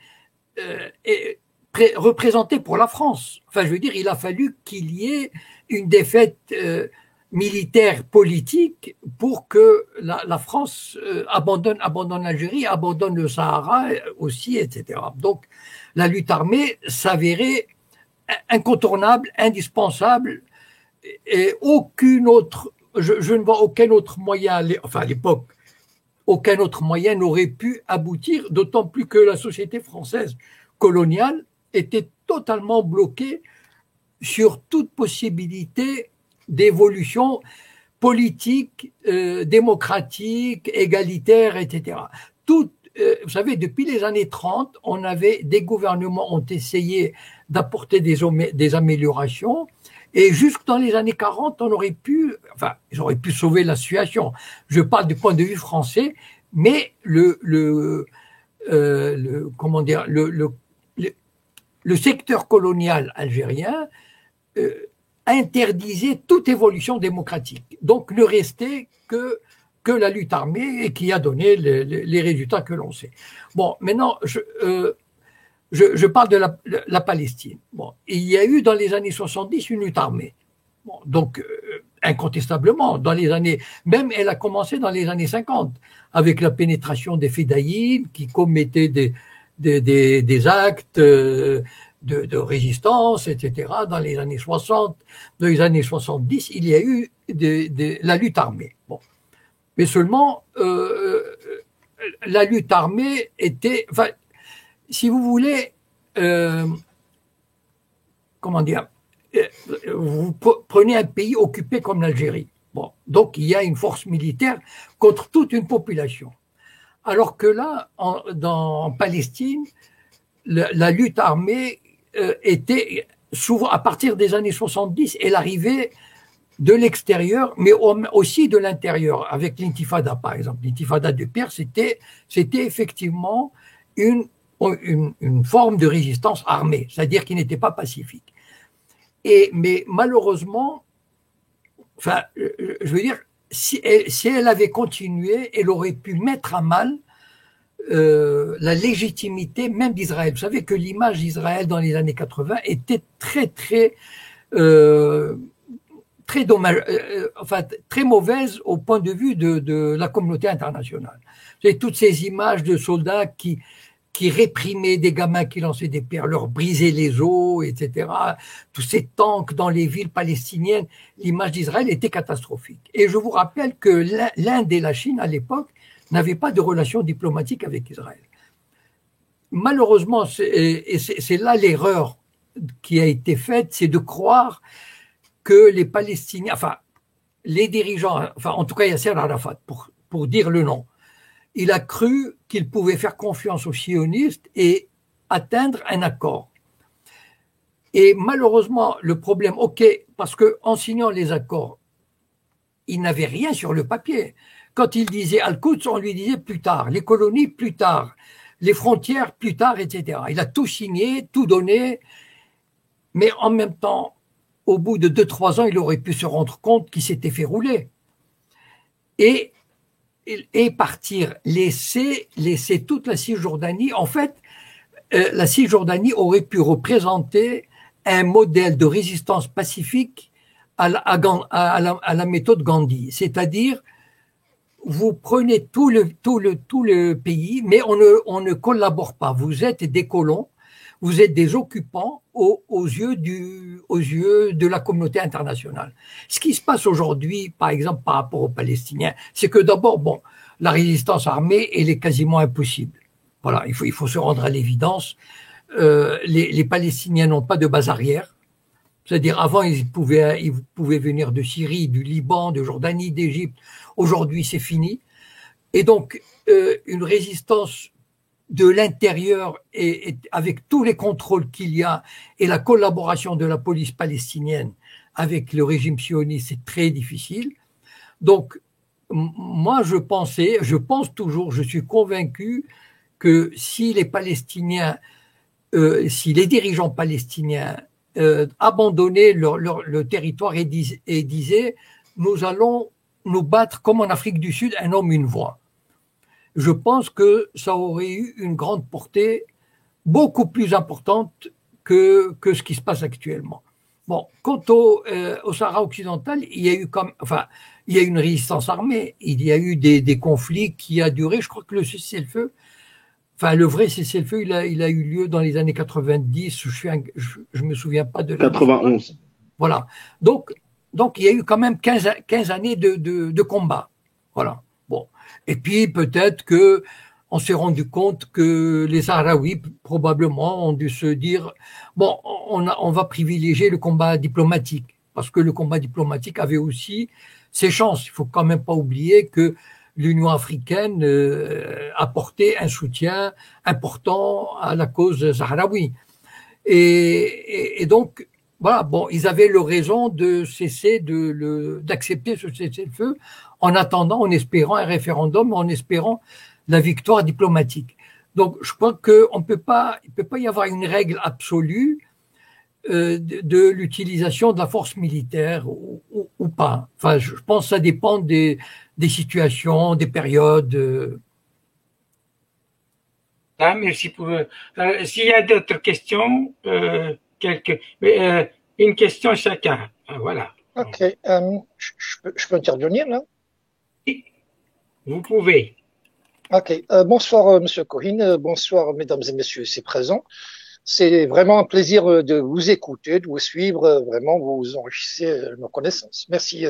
représentait pour la France. Enfin, je veux dire, il a fallu qu'il y ait une défaite militaire, politique, pour que la France abandonne l'Algérie, abandonne le Sahara aussi, etc. Donc, la lutte armée s'avérait incontournable, indispensable, et je ne vois aucun autre moyen, enfin à l'époque, aucun autre moyen n'aurait pu aboutir, d'autant plus que la société française coloniale était totalement bloquée sur toute possibilité d'évolution politique, démocratique, égalitaire, etc. Vous savez, depuis les années 30, des gouvernements ont essayé d'apporter des améliorations, et jusque dans les années 40, ils auraient pu sauver la situation. Je parle du point de vue français, mais comment dire, le secteur colonial algérien interdisait toute évolution démocratique. Donc, ne restait que la lutte armée, et qui a donné les résultats que l'on sait. Bon, maintenant, je parle de la Palestine. Bon, il y a eu dans les années 70 une lutte armée. Bon, donc, incontestablement, même elle a commencé dans les années 50, avec la pénétration des fédayines qui commettaient des actes de résistance, etc. Dans les années 60, dans les années 70, il y a eu la lutte armée. Bon. Mais seulement, la lutte armée était, enfin, si vous voulez, comment dire, vous prenez un pays occupé comme l'Algérie. Bon, donc il y a une force militaire contre toute une population. Alors que là, en Palestine, la lutte armée était souvent, à partir des années 70, elle arrivait de l'extérieur, mais aussi de l'intérieur, avec l'intifada, par exemple. L'intifada de Pierre, c'était effectivement une forme de résistance armée, c'est-à-dire qui n'était pas pacifique. Mais malheureusement, enfin, je veux dire, si elle avait continué, elle aurait pu mettre à mal la légitimité même d'Israël. Vous savez que l'image d'Israël dans les années 80 était très mauvaise au point de vue de la communauté internationale. Vous avez toutes ces images de soldats qui réprimaient des gamins qui lançaient des pierres, leur brisaient les os, etc. Tous ces tanks dans les villes palestiniennes, l'image d'Israël était catastrophique. Et je vous rappelle que l'Inde et la Chine, à l'époque, n'avaient pas de relations diplomatiques avec Israël. Malheureusement, c'est là l'erreur qui a été faite, c'est de croire que les Palestiniens, enfin, les dirigeants, enfin, en tout cas Yasser Arafat, pour dire le nom, il a cru qu'il pouvait faire confiance aux sionistes et atteindre un accord. Et malheureusement, le problème, parce qu'en signant les accords, il n'avait rien sur le papier. Quand il disait Al-Quds, on lui disait plus tard, les colonies plus tard, les frontières plus tard, etc. Il a tout signé, tout donné, mais en même temps, au bout de 2-3 ans, il aurait pu se rendre compte qu'il s'était fait rouler. Et partir, laisser toute la Cisjordanie. En fait, la Cisjordanie aurait pu représenter un modèle de résistance pacifique à la méthode Gandhi, c'est-à-dire vous prenez tout le pays, mais on ne collabore pas. Vous êtes des colons, vous êtes des occupants aux yeux de la communauté internationale. Ce qui se passe aujourd'hui, par exemple, par rapport aux Palestiniens, c'est que d'abord, la résistance armée, elle est quasiment impossible. Voilà, il faut se rendre à l'évidence. Les Palestiniens n'ont pas de base arrière. C'est-à-dire, avant, ils pouvaient venir de Syrie, du Liban, de Jordanie, d'Égypte. Aujourd'hui, c'est fini. Et donc, une résistance de l'intérieur et avec tous les contrôles qu'il y a et la collaboration de la police palestinienne avec le régime sioniste, c'est très difficile. Donc, moi, je pense toujours, je suis convaincu que si les Palestiniens, si les dirigeants palestiniens abandonnaient le territoire et disaient « nous allons nous battre comme en Afrique du Sud, un homme, une voix ». Je pense que ça aurait eu une grande portée beaucoup plus importante que ce qui se passe actuellement. Bon, quant au Sahara occidental, il y a eu il y a eu une résistance armée, il y a eu des conflits qui a duré, je crois que le cessez-le-feu, le vrai cessez-le-feu, il a eu lieu dans les années 90, je me souviens pas de l'année. 91. Voilà. Donc, il y a eu quand même 15 années de combat. Voilà. Bon. Et puis, peut-être que on s'est rendu compte que les Sahraouis, probablement, ont dû se dire, bon, on va privilégier le combat diplomatique. Parce que le combat diplomatique avait aussi ses chances. Il faut quand même pas oublier que l'Union africaine apportait un soutien important à la cause sahraoui. Et donc, voilà, bon, ils avaient le raison de cesser d'accepter ce cessez-le-feu en attendant, en espérant un référendum, en espérant la victoire diplomatique. Donc, je crois il peut pas y avoir une règle absolue de l'utilisation de la force militaire ou pas. Enfin, je pense que ça dépend des situations, des périodes. Ah, merci pour. S'il y a d'autres questions, une question chacun. Voilà. Ok. Je peux intervenir là? Vous pouvez. Ok. Bonsoir, Monsieur Cohen. Bonsoir, mesdames et messieurs ici présents. C'est vraiment un plaisir de vous écouter, de vous suivre. Vraiment, vous enrichissez nos connaissances. Merci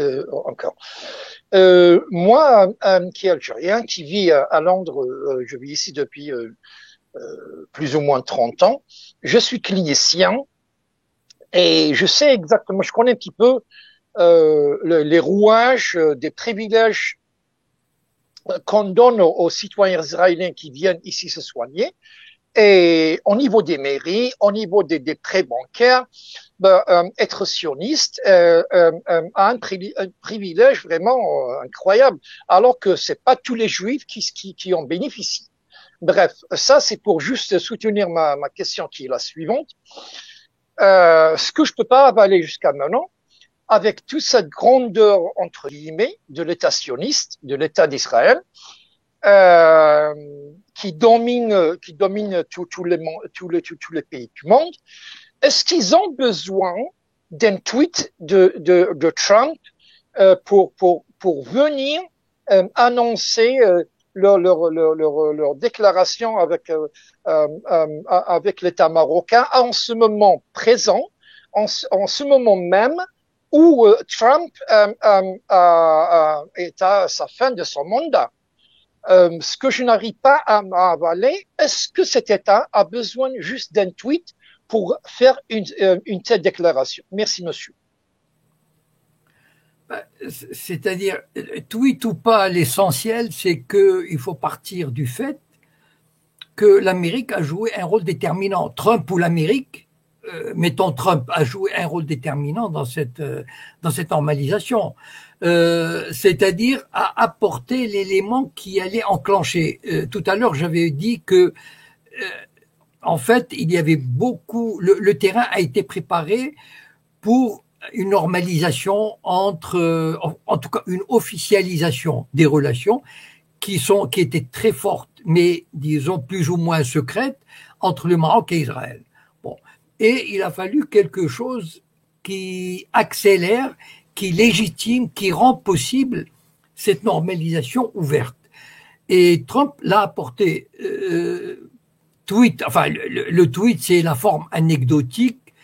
encore. Moi, qui est algérien, qui vit à Londres, je vis ici depuis plus ou moins 30 ans. Je suis clinicien et je sais exactement, je connais un petit peu les rouages des privilèges qu'on donne aux citoyens israéliens qui viennent ici se soigner. Et au niveau des mairies, au niveau des prêts bancaires, être sioniste a un privilège vraiment incroyable, alors que c'est pas tous les juifs qui en bénéficient. Bref, ça c'est pour juste soutenir ma question qui est la suivante. Ce que je peux pas avaler jusqu'à maintenant, avec toute cette grandeur entre guillemets de l'État sioniste, de l'État d'Israël, qui domine tous les pays du monde. Est-ce qu'ils ont besoin d'un tweet de Trump pour venir annoncer leur déclaration avec l'État marocain en ce moment présent, en ce moment même où Trump est à sa fin de son mandat? Ce que je n'arrive pas à avaler, est-ce que cet État a besoin juste d'un tweet pour faire une telle déclaration? Merci, monsieur. C'est-à-dire, tweet ou pas, l'essentiel, c'est qu'il faut partir du fait que l'Amérique a joué un rôle déterminant. Trump ou l'Amérique, mettons Trump, a joué un rôle déterminant dans cette normalisation. C'est-à-dire à apporter l'élément qui allait enclencher. Tout à l'heure, j'avais dit que en fait, il y avait beaucoup. Le terrain a été préparé pour une normalisation en tout cas une officialisation des relations qui étaient très fortes, mais disons plus ou moins secrètes entre le Maroc et Israël. Bon, et il a fallu quelque chose qui accélère, qui légitime, qui rend possible cette normalisation ouverte. Et Trump l'a apporté. Tweet, enfin le tweet, c'est la forme anecdotique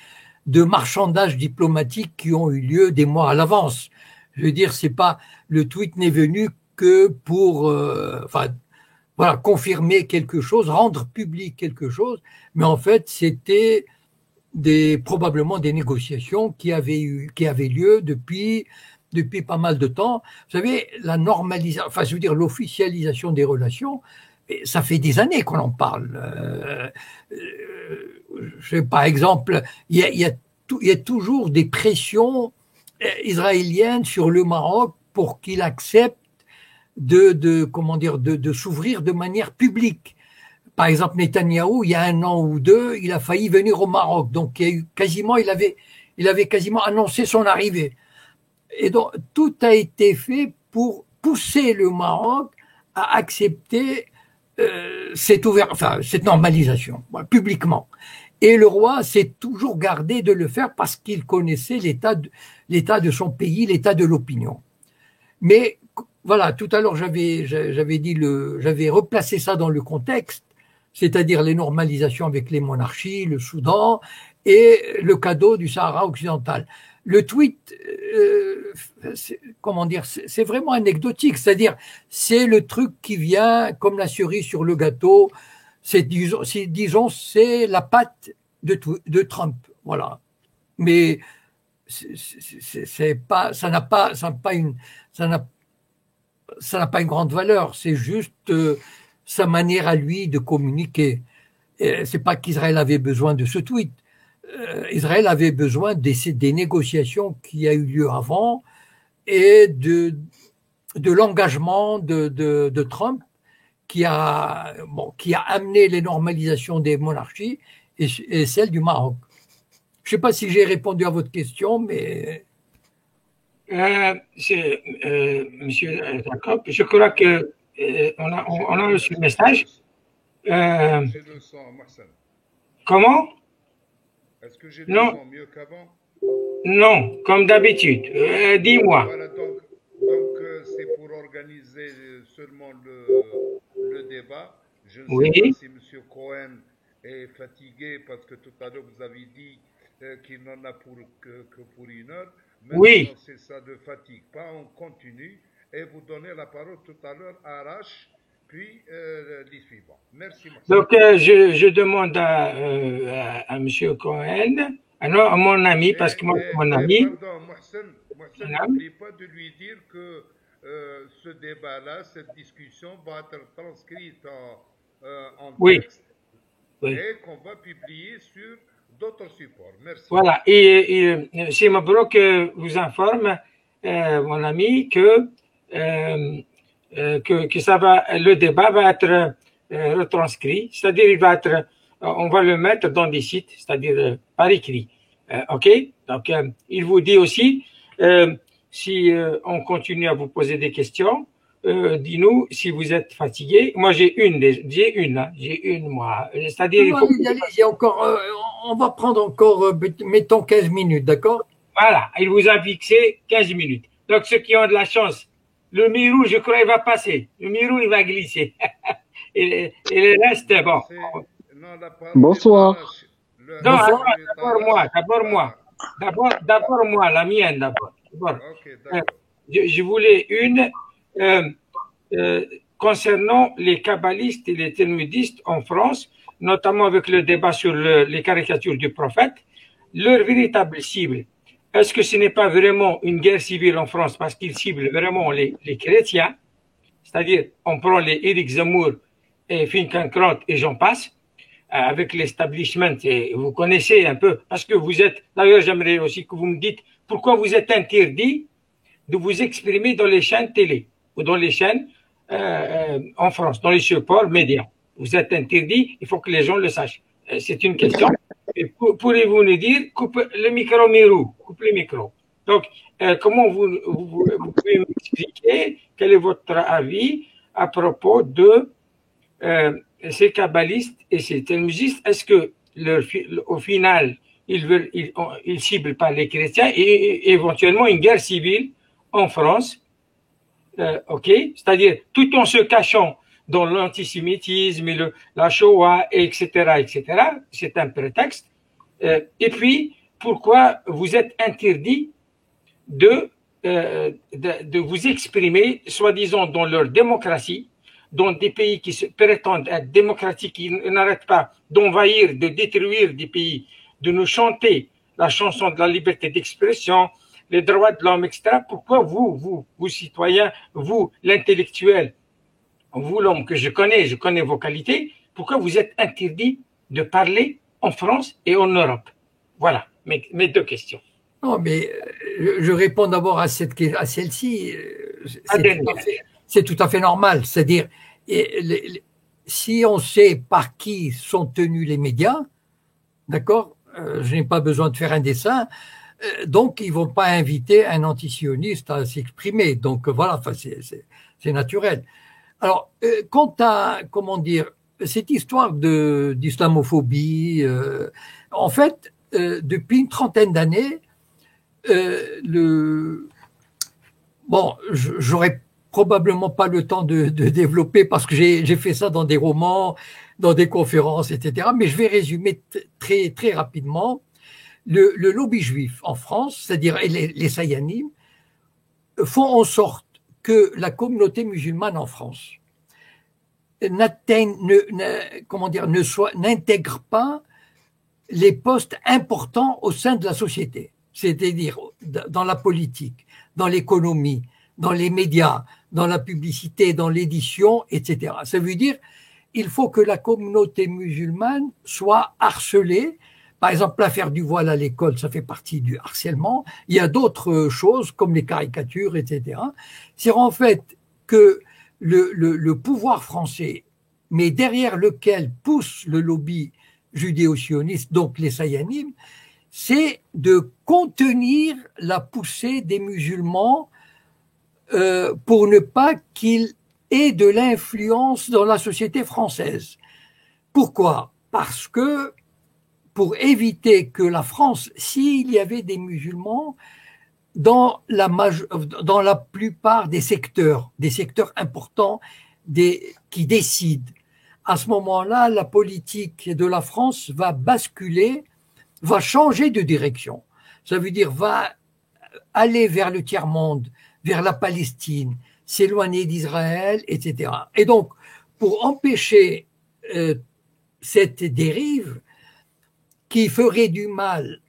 de marchandages diplomatiques qui ont eu lieu des mois à l'avance. Je veux dire, c'est pas le tweet n'est venu que pour, confirmer quelque chose, rendre public quelque chose, mais en fait, c'était probablement des négociations qui avaient lieu depuis pas mal de temps. Vous savez, l'officialisation des relations, ça fait des années qu'on en parle. Par exemple, il y a toujours des pressions israéliennes sur le Maroc pour qu'il accepte de s'ouvrir de manière publique. Par exemple, Netanyahou, il y a 1 an ou 2, il a failli venir au Maroc. Donc, il avait quasiment annoncé son arrivée. Et donc, tout a été fait pour pousser le Maroc à accepter cette normalisation, publiquement. Et le roi s'est toujours gardé de le faire parce qu'il connaissait l'état de son pays, l'état de l'opinion. Mais voilà, tout à l'heure j'avais replacé ça dans le contexte, c'est-à-dire les normalisations avec les monarchies, le Soudan et le cadeau du Sahara occidental. Le tweet, c'est vraiment anecdotique, c'est-à-dire c'est le truc qui vient comme la cerise sur le gâteau. Disons, c'est la patte de Trump, voilà. Mais ça n'a pas une grande valeur. C'est juste sa manière à lui de communiquer. C'est pas qu'Israël avait besoin de ce tweet. Israël avait besoin des négociations qui a eu lieu avant et de l'engagement de Trump qui a amené les normalisations des monarchies et celle du Maroc. Je ne sais pas si j'ai répondu à votre question, mais... Monsieur Jacob, je crois que on a reçu le message. Comment? Est-ce que j'ai le son mieux qu'avant? Non, comme d'habitude. Dis-moi. Voilà, donc c'est pour organiser seulement le débat. Je ne sais pas si M. Cohen est fatigué parce que tout à l'heure vous avez dit qu'il n'en a que pour 1 heure. Maintenant, c'est ça de fatigue. Pas, on continue et vous donnez la parole tout à l'heure à Arash, puis les suivants. Merci. Donc, je demande à M. Cohen, à mon ami, parce que moi, c'est mon ami. Pardon, Mohsen, n'oublie pas de lui dire que ce débat-là, cette discussion va être transcrite en texte et qu'on va publier sur d'autres supports. Merci. Voilà. Et M. Mabrouk vous informe, mon ami, que le débat va être retranscrit, c'est-à-dire on va le mettre dans des sites, c'est-à-dire par écrit. OK? Donc, il vous dit aussi, si on continue à vous poser des questions, dis-nous si vous êtes fatigué. Moi, j'ai une, moi. C'est-à-dire, il faut... Allez, encore, on va prendre encore, mettons 15 minutes, d'accord? Voilà, il vous a fixé 15 minutes. Donc, ceux qui ont de la chance, le Mirou, je crois, il va passer. Le Mirou, il va glisser. et le reste, bon. Bonsoir. Non, d'abord moi, la mienne d'abord. Je voulais concernant les kabbalistes et les talmudistes en France, notamment avec le débat sur les caricatures du prophète, leur véritable cible. Est-ce que ce n'est pas vraiment une guerre civile en France parce qu'ils ciblent vraiment les chrétiens? C'est-à-dire, on prend les Éric Zemmour et Finkielkraut et j'en passe, avec l'establishment, et vous connaissez un peu, parce que vous êtes, d'ailleurs j'aimerais aussi que vous me dites pourquoi vous êtes interdit de vous exprimer dans les chaînes télé ou dans les chaînes en France, dans les supports médias. Vous êtes interdit, il faut que les gens le sachent. C'est une question. Pourriez-vous nous dire, coupe le micro, Mirou, coupe le micro. Donc, comment vous pouvez m'expliquer quel est votre avis à propos de ces kabbalistes et ces talmudistes? Est-ce que au final, ils ciblent pas les chrétiens et éventuellement une guerre civile en France? OK, c'est-à-dire tout en se cachant dans l'antisémitisme et la Shoah, etc., etc. C'est un prétexte. Et puis, pourquoi vous êtes interdit de vous exprimer, soi-disant, dans leur démocratie, dans des pays qui se prétendent être démocratiques, qui n'arrêtent pas d'envahir, de détruire des pays, de nous chanter la chanson de la liberté d'expression, les droits de l'homme, etc. Pourquoi vous citoyens, vous, l'intellectuel, vous, l'homme que je connais vos qualités, pourquoi vous êtes interdit de parler en France et en Europe? Voilà mes deux questions. Non, mais je réponds d'abord à celle-ci. C'est tout à fait normal. C'est-à-dire, si on sait par qui sont tenus les médias, d'accord, je n'ai pas besoin de faire un dessin, donc ils ne vont pas inviter un antisioniste à s'exprimer. Donc voilà, c'est naturel. Alors, quant à, comment dire, cette histoire d'islamophobie, en fait, depuis une trentaine d'années, j'aurais probablement pas le temps de développer parce que j'ai fait ça dans des romans, dans des conférences, etc. Mais je vais résumer très, très rapidement. Le lobby juif en France, c'est-à-dire les Sayanim, font en sorte que la communauté musulmane en France n'intègre pas les postes importants au sein de la société, c'est-à-dire dans la politique, dans l'économie, dans les médias, dans la publicité, dans l'édition, etc. Ça veut dire il faut que la communauté musulmane soit harcelée. Par exemple, l'affaire du voile à l'école, ça fait partie du harcèlement. Il y a d'autres choses comme les caricatures, etc. C'est en fait que le pouvoir français, mais derrière lequel pousse le lobby judéo-sioniste, donc les Sayanim, c'est de contenir la poussée des musulmans pour ne pas qu'ils aient de l'influence dans la société française. Pourquoi ? Parce que pour éviter que la France, s'il y avait des musulmans dans la plupart des secteurs importants qui décident, à ce moment-là, la politique de la France va basculer, va changer de direction. Ça veut dire va aller vers le tiers-monde, vers la Palestine, s'éloigner d'Israël, etc. Et donc, pour empêcher cette dérive qui ferait du mal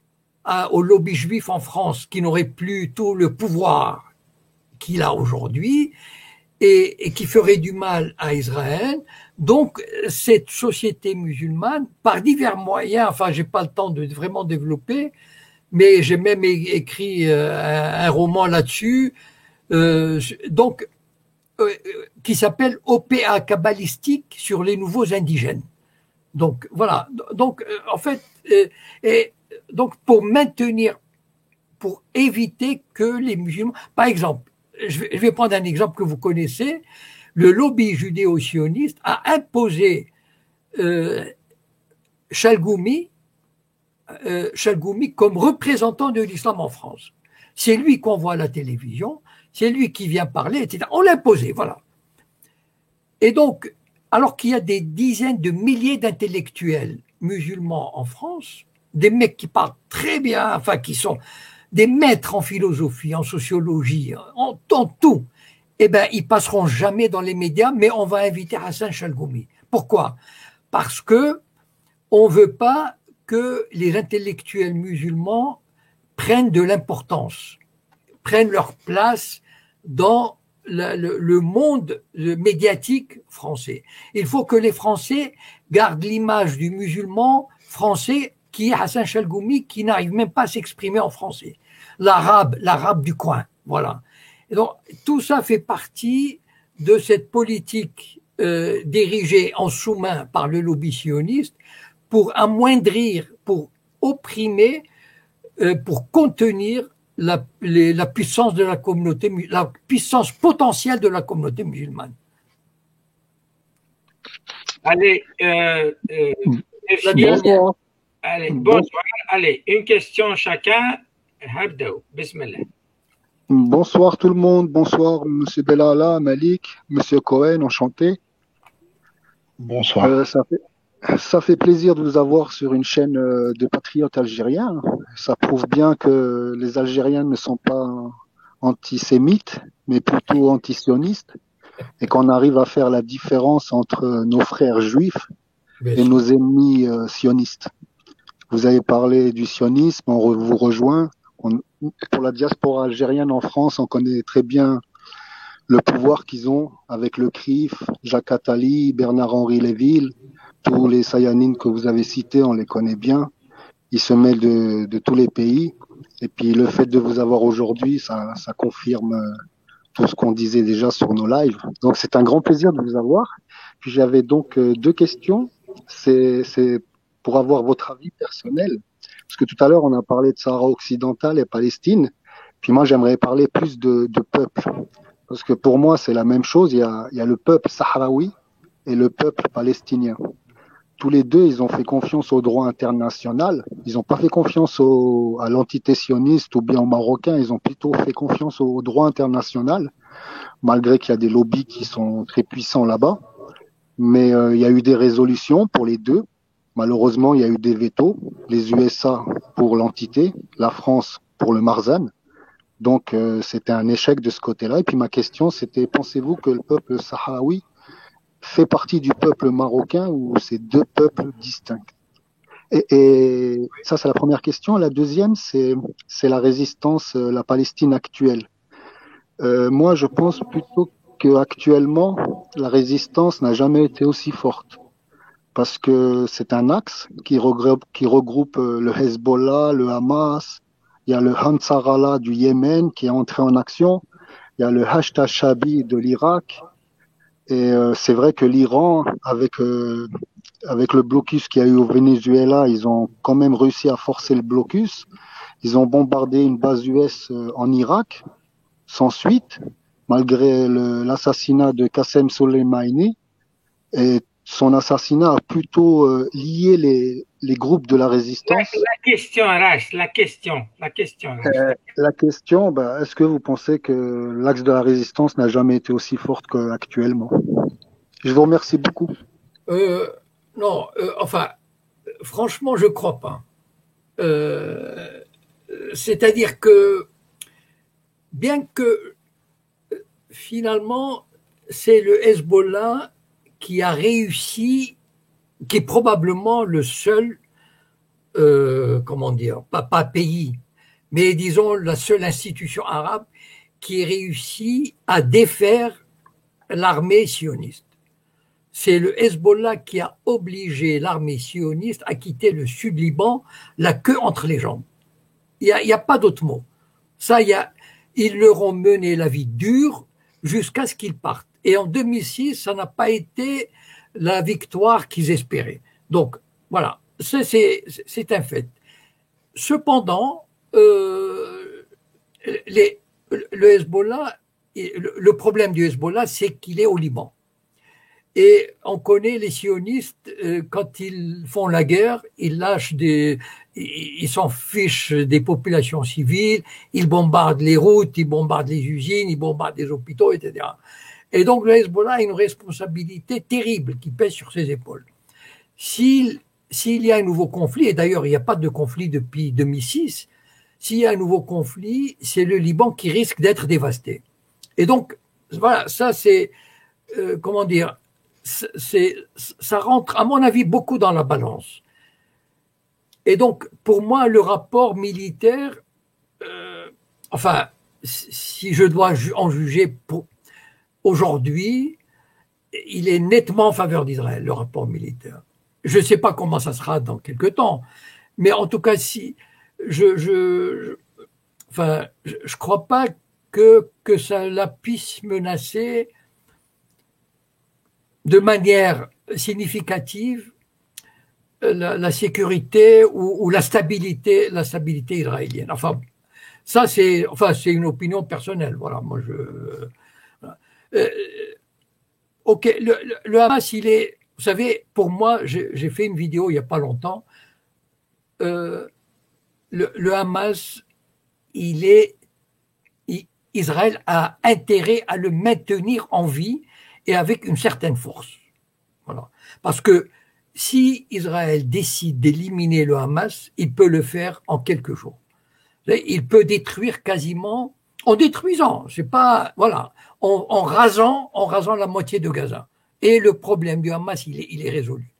au lobby juif en France, qui n'aurait plus tout le pouvoir qu'il a aujourd'hui, et qui ferait du mal à Israël. Donc, cette société musulmane, par divers moyens, enfin, j'ai pas le temps de vraiment développer, mais j'ai même écrit un roman là-dessus, qui s'appelle OPA kabbalistique sur les nouveaux indigènes. Donc, voilà. Donc, en fait, donc pour éviter que les musulmans, par exemple, je vais prendre un exemple que vous connaissez, le lobby judéo-sioniste a imposé Chalgoumi comme représentant de l'islam en France. C'est lui qu'on voit à la télévision, c'est lui qui vient parler, etc. On l'a imposé, voilà. Et donc, alors qu'il y a des dizaines de milliers d'intellectuels musulmans en France, des mecs qui parlent très bien, enfin qui sont des maîtres en philosophie, en sociologie, en tout, eh ben ils passeront jamais dans les médias, mais on va inviter Hassan Chalgoumi. Pourquoi ? Parce que on veut pas que les intellectuels musulmans prennent de l'importance, prennent leur place dans le monde médiatique français. Il faut que les Français gardent l'image du musulman français qui est Hassan Chalgoumi, qui n'arrive même pas à s'exprimer en français. L'arabe du coin, voilà. Et donc, tout ça fait partie de cette politique dirigée en sous-main par le lobby sioniste pour amoindrir, pour opprimer, pour contenir la puissance de la communauté, la puissance potentielle de la communauté musulmane. Allez, Bonsoir. allez, bonsoir. Allez, une question chacun. Habdao, bismillah. Bonsoir tout le monde. Bonsoir Monsieur Belala, Malik, Monsieur Cohen, enchanté. Bonsoir. Ça fait plaisir de vous avoir sur une chaîne de patriotes algériens. Ça prouve bien que les Algériens ne sont pas antisémites, mais plutôt antisionistes, et qu'on arrive à faire la différence entre nos frères juifs et nos ennemis sionistes. Vous avez parlé du sionisme, on vous rejoint. Pour la diaspora algérienne en France, on connaît très bien le pouvoir qu'ils ont avec le CRIF, Jacques Attali, Bernard-Henri Léville, tous les Sayanines que vous avez cités, on les connaît bien. Ils se mêlent de tous les pays. Et puis le fait de vous avoir aujourd'hui, ça confirme tout ce qu'on disait déjà sur nos lives. Donc c'est un grand plaisir de vous avoir. Puis j'avais donc deux questions. C'est pour avoir votre avis personnel. Parce que tout à l'heure, on a parlé de Sahara occidental et Palestine. Puis moi, j'aimerais parler plus de peuple. Parce que pour moi, c'est la même chose. Il y a le peuple sahraoui et le peuple palestinien. Tous les deux, ils ont fait confiance au droit international. Ils n'ont pas fait confiance à l'entité sioniste ou bien aux Marocains. Ils ont plutôt fait confiance au droit international, malgré qu'il y a des lobbies qui sont très puissants là-bas. Mais il y a eu des résolutions pour les deux. Malheureusement, il y a eu des vétos. Les USA pour l'entité, la France pour le Marzan. Donc, c'était un échec de ce côté-là. Et puis ma question, c'était, pensez-vous que le peuple sahraoui fait partie du peuple marocain ou c'est deux peuples distincts? Et ça, c'est la première question. La deuxième, c'est la résistance, la Palestine actuelle. Moi, je pense plutôt qu'actuellement, la résistance n'a jamais été aussi forte. Parce que c'est un axe qui regroupe le Hezbollah, le Hamas, il y a le Ansarallah du Yémen qui est entré en action, il y a le Hashd Shabi de l'Irak, et c'est vrai que l'Iran, avec le blocus qu'il y a eu au Venezuela, ils ont quand même réussi à forcer le blocus. Ils ont bombardé une base US en Irak, sans suite, malgré l'assassinat de Qassem Soleimani. Et son assassinat a plutôt lié les groupes de la résistance. La question, Rach, la question. La question, est-ce que vous pensez que l'axe de la résistance n'a jamais été aussi forte qu'actuellement? Je vous remercie beaucoup. Non, enfin, franchement, je crois pas. C'est-à-dire que, bien que finalement, c'est le Hezbollah qui a réussi, qui est probablement le seul, comment dire, pas pays, mais disons la seule institution arabe qui ait réussi à défaire l'armée sioniste. C'est le Hezbollah qui a obligé l'armée sioniste à quitter le Sud-Liban la queue entre les jambes. Il y a pas d'autre mot. Ça, ils leur ont mené la vie dure jusqu'à ce qu'ils partent. Et en 2006, ça n'a pas été la victoire qu'ils espéraient. Donc, voilà, c'est un fait. Cependant, le Hezbollah, le problème du Hezbollah, c'est qu'il est au Liban. Et on connaît les sionistes, quand ils font la guerre, ils s'en fichent des populations civiles, ils bombardent les routes, ils bombardent les usines, ils bombardent les hôpitaux, etc. Et donc le Hezbollah a une responsabilité terrible qui pèse sur ses épaules. S'il y a un nouveau conflit, et d'ailleurs il n'y a pas de conflit depuis 2006, s'il y a un nouveau conflit, c'est le Liban qui risque d'être dévasté. Et donc, voilà, ça c'est, comment dire, ça rentre, à mon avis, beaucoup dans la balance. Et donc, pour moi, le rapport militaire, enfin, si je dois en juger aujourd'hui, il est nettement en faveur d'Israël, le rapport militaire. Je ne sais pas comment ça sera dans quelques temps, mais en tout cas, si je crois pas que ça puisse menacer de manière significative la sécurité ou la stabilité israélienne. Enfin, ça c'est une opinion personnelle. Voilà, moi ok, le Hamas, il est, vous savez, pour moi, j'ai fait une vidéo il y a pas longtemps. Le Hamas, Israël a intérêt à le maintenir en vie et avec une certaine force. Voilà. Parce que si Israël décide d'éliminer le Hamas, il peut le faire en quelques jours. Il peut détruire quasiment, en détruisant, c'est pas, voilà, en rasant la moitié de Gaza. Et le problème du Hamas, il est résolu.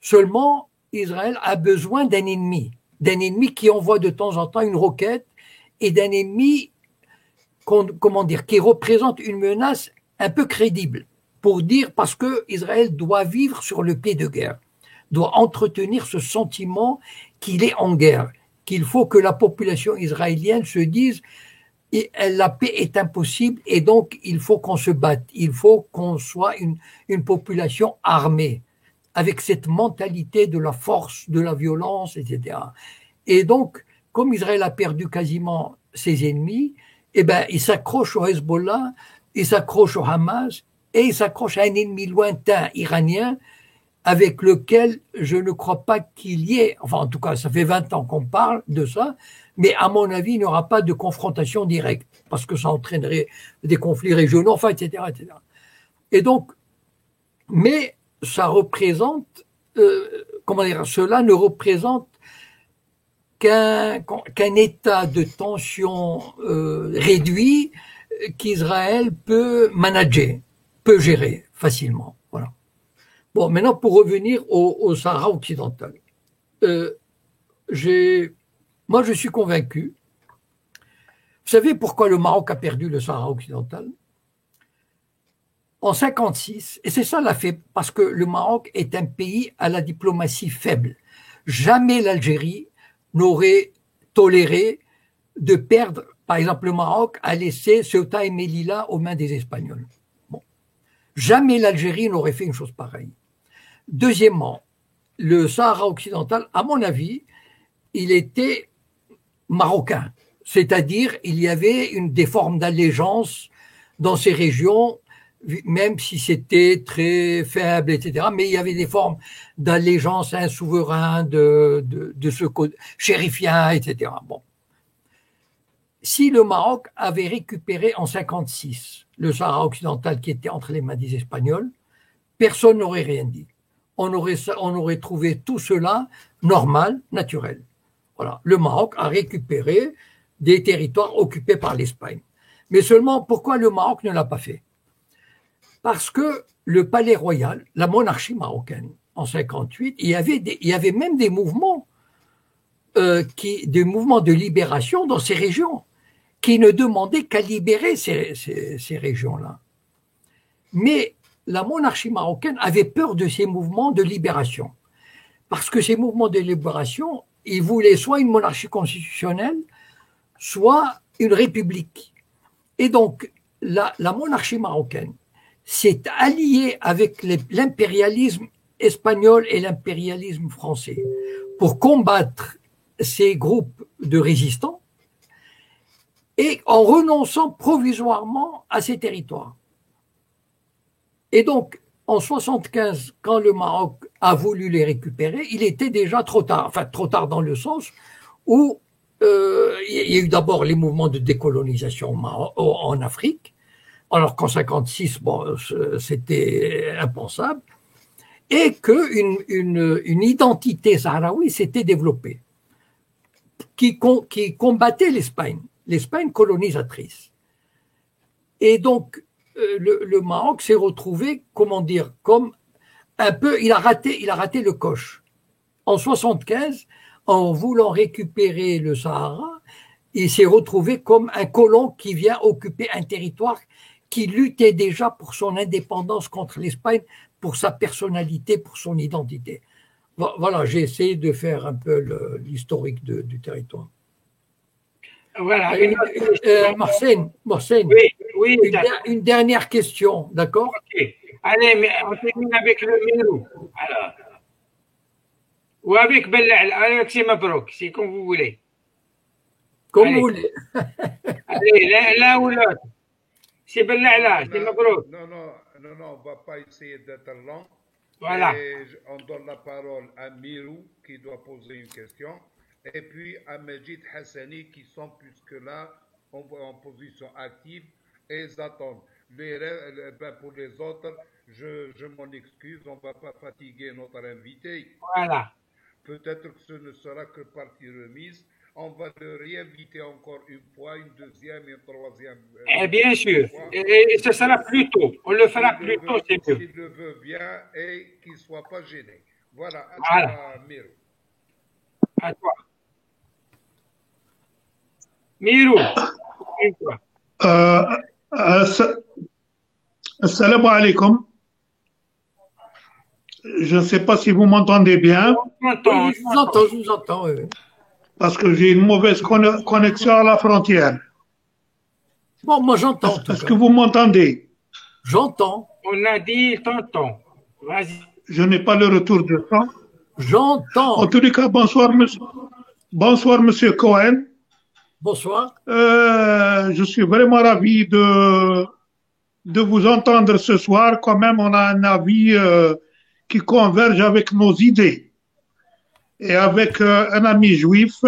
Seulement, Israël a besoin d'un ennemi qui envoie de temps en temps une roquette et d'un ennemi, comment dire, qui représente une menace un peu crédible. Pour dire, parce que Israël doit vivre sur le pied de guerre, doit entretenir ce sentiment qu'il est en guerre, qu'il faut que la population israélienne se dise la paix est impossible et donc il faut qu'on se batte, il faut qu'on soit une population armée, avec cette mentalité de la force, de la violence, etc. Et donc, comme Israël a perdu quasiment ses ennemis, eh ben, il s'accroche au Hezbollah, il s'accroche au Hamas, et il s'accroche à un ennemi lointain iranien avec lequel je ne crois pas qu'il y ait, enfin en tout cas ça fait 20 ans qu'on parle de ça, mais à mon avis il n'y aura pas de confrontation directe parce que ça entraînerait des conflits régionaux, enfin etc. etc. Et donc, mais ça représente, comment dire, cela ne représente qu'un état de tension réduit qu'Israël peut manager, peut gérer facilement. Voilà. Bon, maintenant pour revenir au Sahara occidental. Moi je suis convaincu. Vous savez pourquoi le Maroc a perdu le Sahara occidental? En 56, et c'est ça l'a fait, parce que le Maroc est un pays à la diplomatie faible. Jamais l'Algérie n'aurait toléré de perdre, par exemple le Maroc a laissé Ceuta et Melilla aux mains des Espagnols. Bon. Jamais l'Algérie n'aurait fait une chose pareille. Deuxièmement, le Sahara occidental, à mon avis, il était marocain. C'est-à-dire, il y avait des formes d'allégeance dans ces régions, même si c'était très faible, etc. Mais il y avait des formes d'allégeance à un souverain, de ce côté, chérifien, etc. Bon. Si le Maroc avait récupéré en 56 le Sahara occidental qui était entre les mains des Espagnols, personne n'aurait rien dit. On aurait trouvé tout cela normal, naturel. Voilà. Le Maroc a récupéré des territoires occupés par l'Espagne. Mais seulement, pourquoi le Maroc ne l'a pas fait? Parce que le palais royal, la monarchie marocaine, en 58, il y avait même des mouvements, des mouvements de libération dans ces régions, qui ne demandaient qu'à libérer ces régions-là. Mais la monarchie marocaine avait peur de ces mouvements de libération. Parce que ces mouvements de libération, ils voulaient soit une monarchie constitutionnelle, soit une république. Et donc, la monarchie marocaine s'est alliée avec l'impérialisme espagnol et l'impérialisme français pour combattre ces groupes de résistants et en renonçant provisoirement à ces territoires. Et donc, en 75, quand le Maroc a voulu les récupérer, il était déjà trop tard. Enfin, trop tard dans le sens où il y a eu d'abord les mouvements de décolonisation en Afrique, alors qu'en 56, bon, c'était impensable, et qu'une identité sahraoui s'était développée, qui combattait l'Espagne colonisatrice. Et donc, le Maroc s'est retrouvé, comment dire, comme un peu, il a raté le coche. En 75, en voulant récupérer le Sahara, il s'est retrouvé comme un colon qui vient occuper un territoire qui luttait déjà pour son indépendance contre l'Espagne, pour sa personnalité, pour son identité. Voilà, j'ai essayé de faire un peu l'historique du territoire. Voilà. Mohsen, oui, une dernière question, d'accord? Ok. Allez, mais on termine avec le Mérou. Alors. Ou avec avec c'est Mabrouk, c'est comme vous voulez. Comme vous voulez. Allez, l'un ou l'autre. C'est Bellala, c'est Mabrouk. Non, on ne va pas essayer d'être lent. Voilà. Et on donne la parole à Mirou qui doit poser une question. Et puis à Majid Hassani qui sont plus que là en position active et ils attendent. Pour les autres, je m'en excuse, on ne va pas fatiguer notre invité. Voilà. Peut-être que ce ne sera que partie remise. On va le réinviter encore une fois, une deuxième et une troisième. Bien sûr. Et ce sera plus tôt. On le fera plus tôt, c'est mieux. S'il le veut bien et qu'il ne soit pas gêné. Voilà. Voilà. Mirou. À toi. Mirou. Assalamu alaikum. Je ne sais pas si vous m'entendez bien. Je vous entends. Oui. Parce que j'ai une mauvaise connexion à la frontière. Bon, moi j'entends. Est-ce que vous m'entendez? J'entends. On a dit t'entends. Vas-y. Je n'ai pas le retour de temps. J'entends. En tous les cas, bonsoir, monsieur. Bonsoir, monsieur Cohen. Bonsoir. Je suis vraiment ravi de vous entendre ce soir. Quand même, on a un avis qui converge avec nos idées. Et avec un ami juif,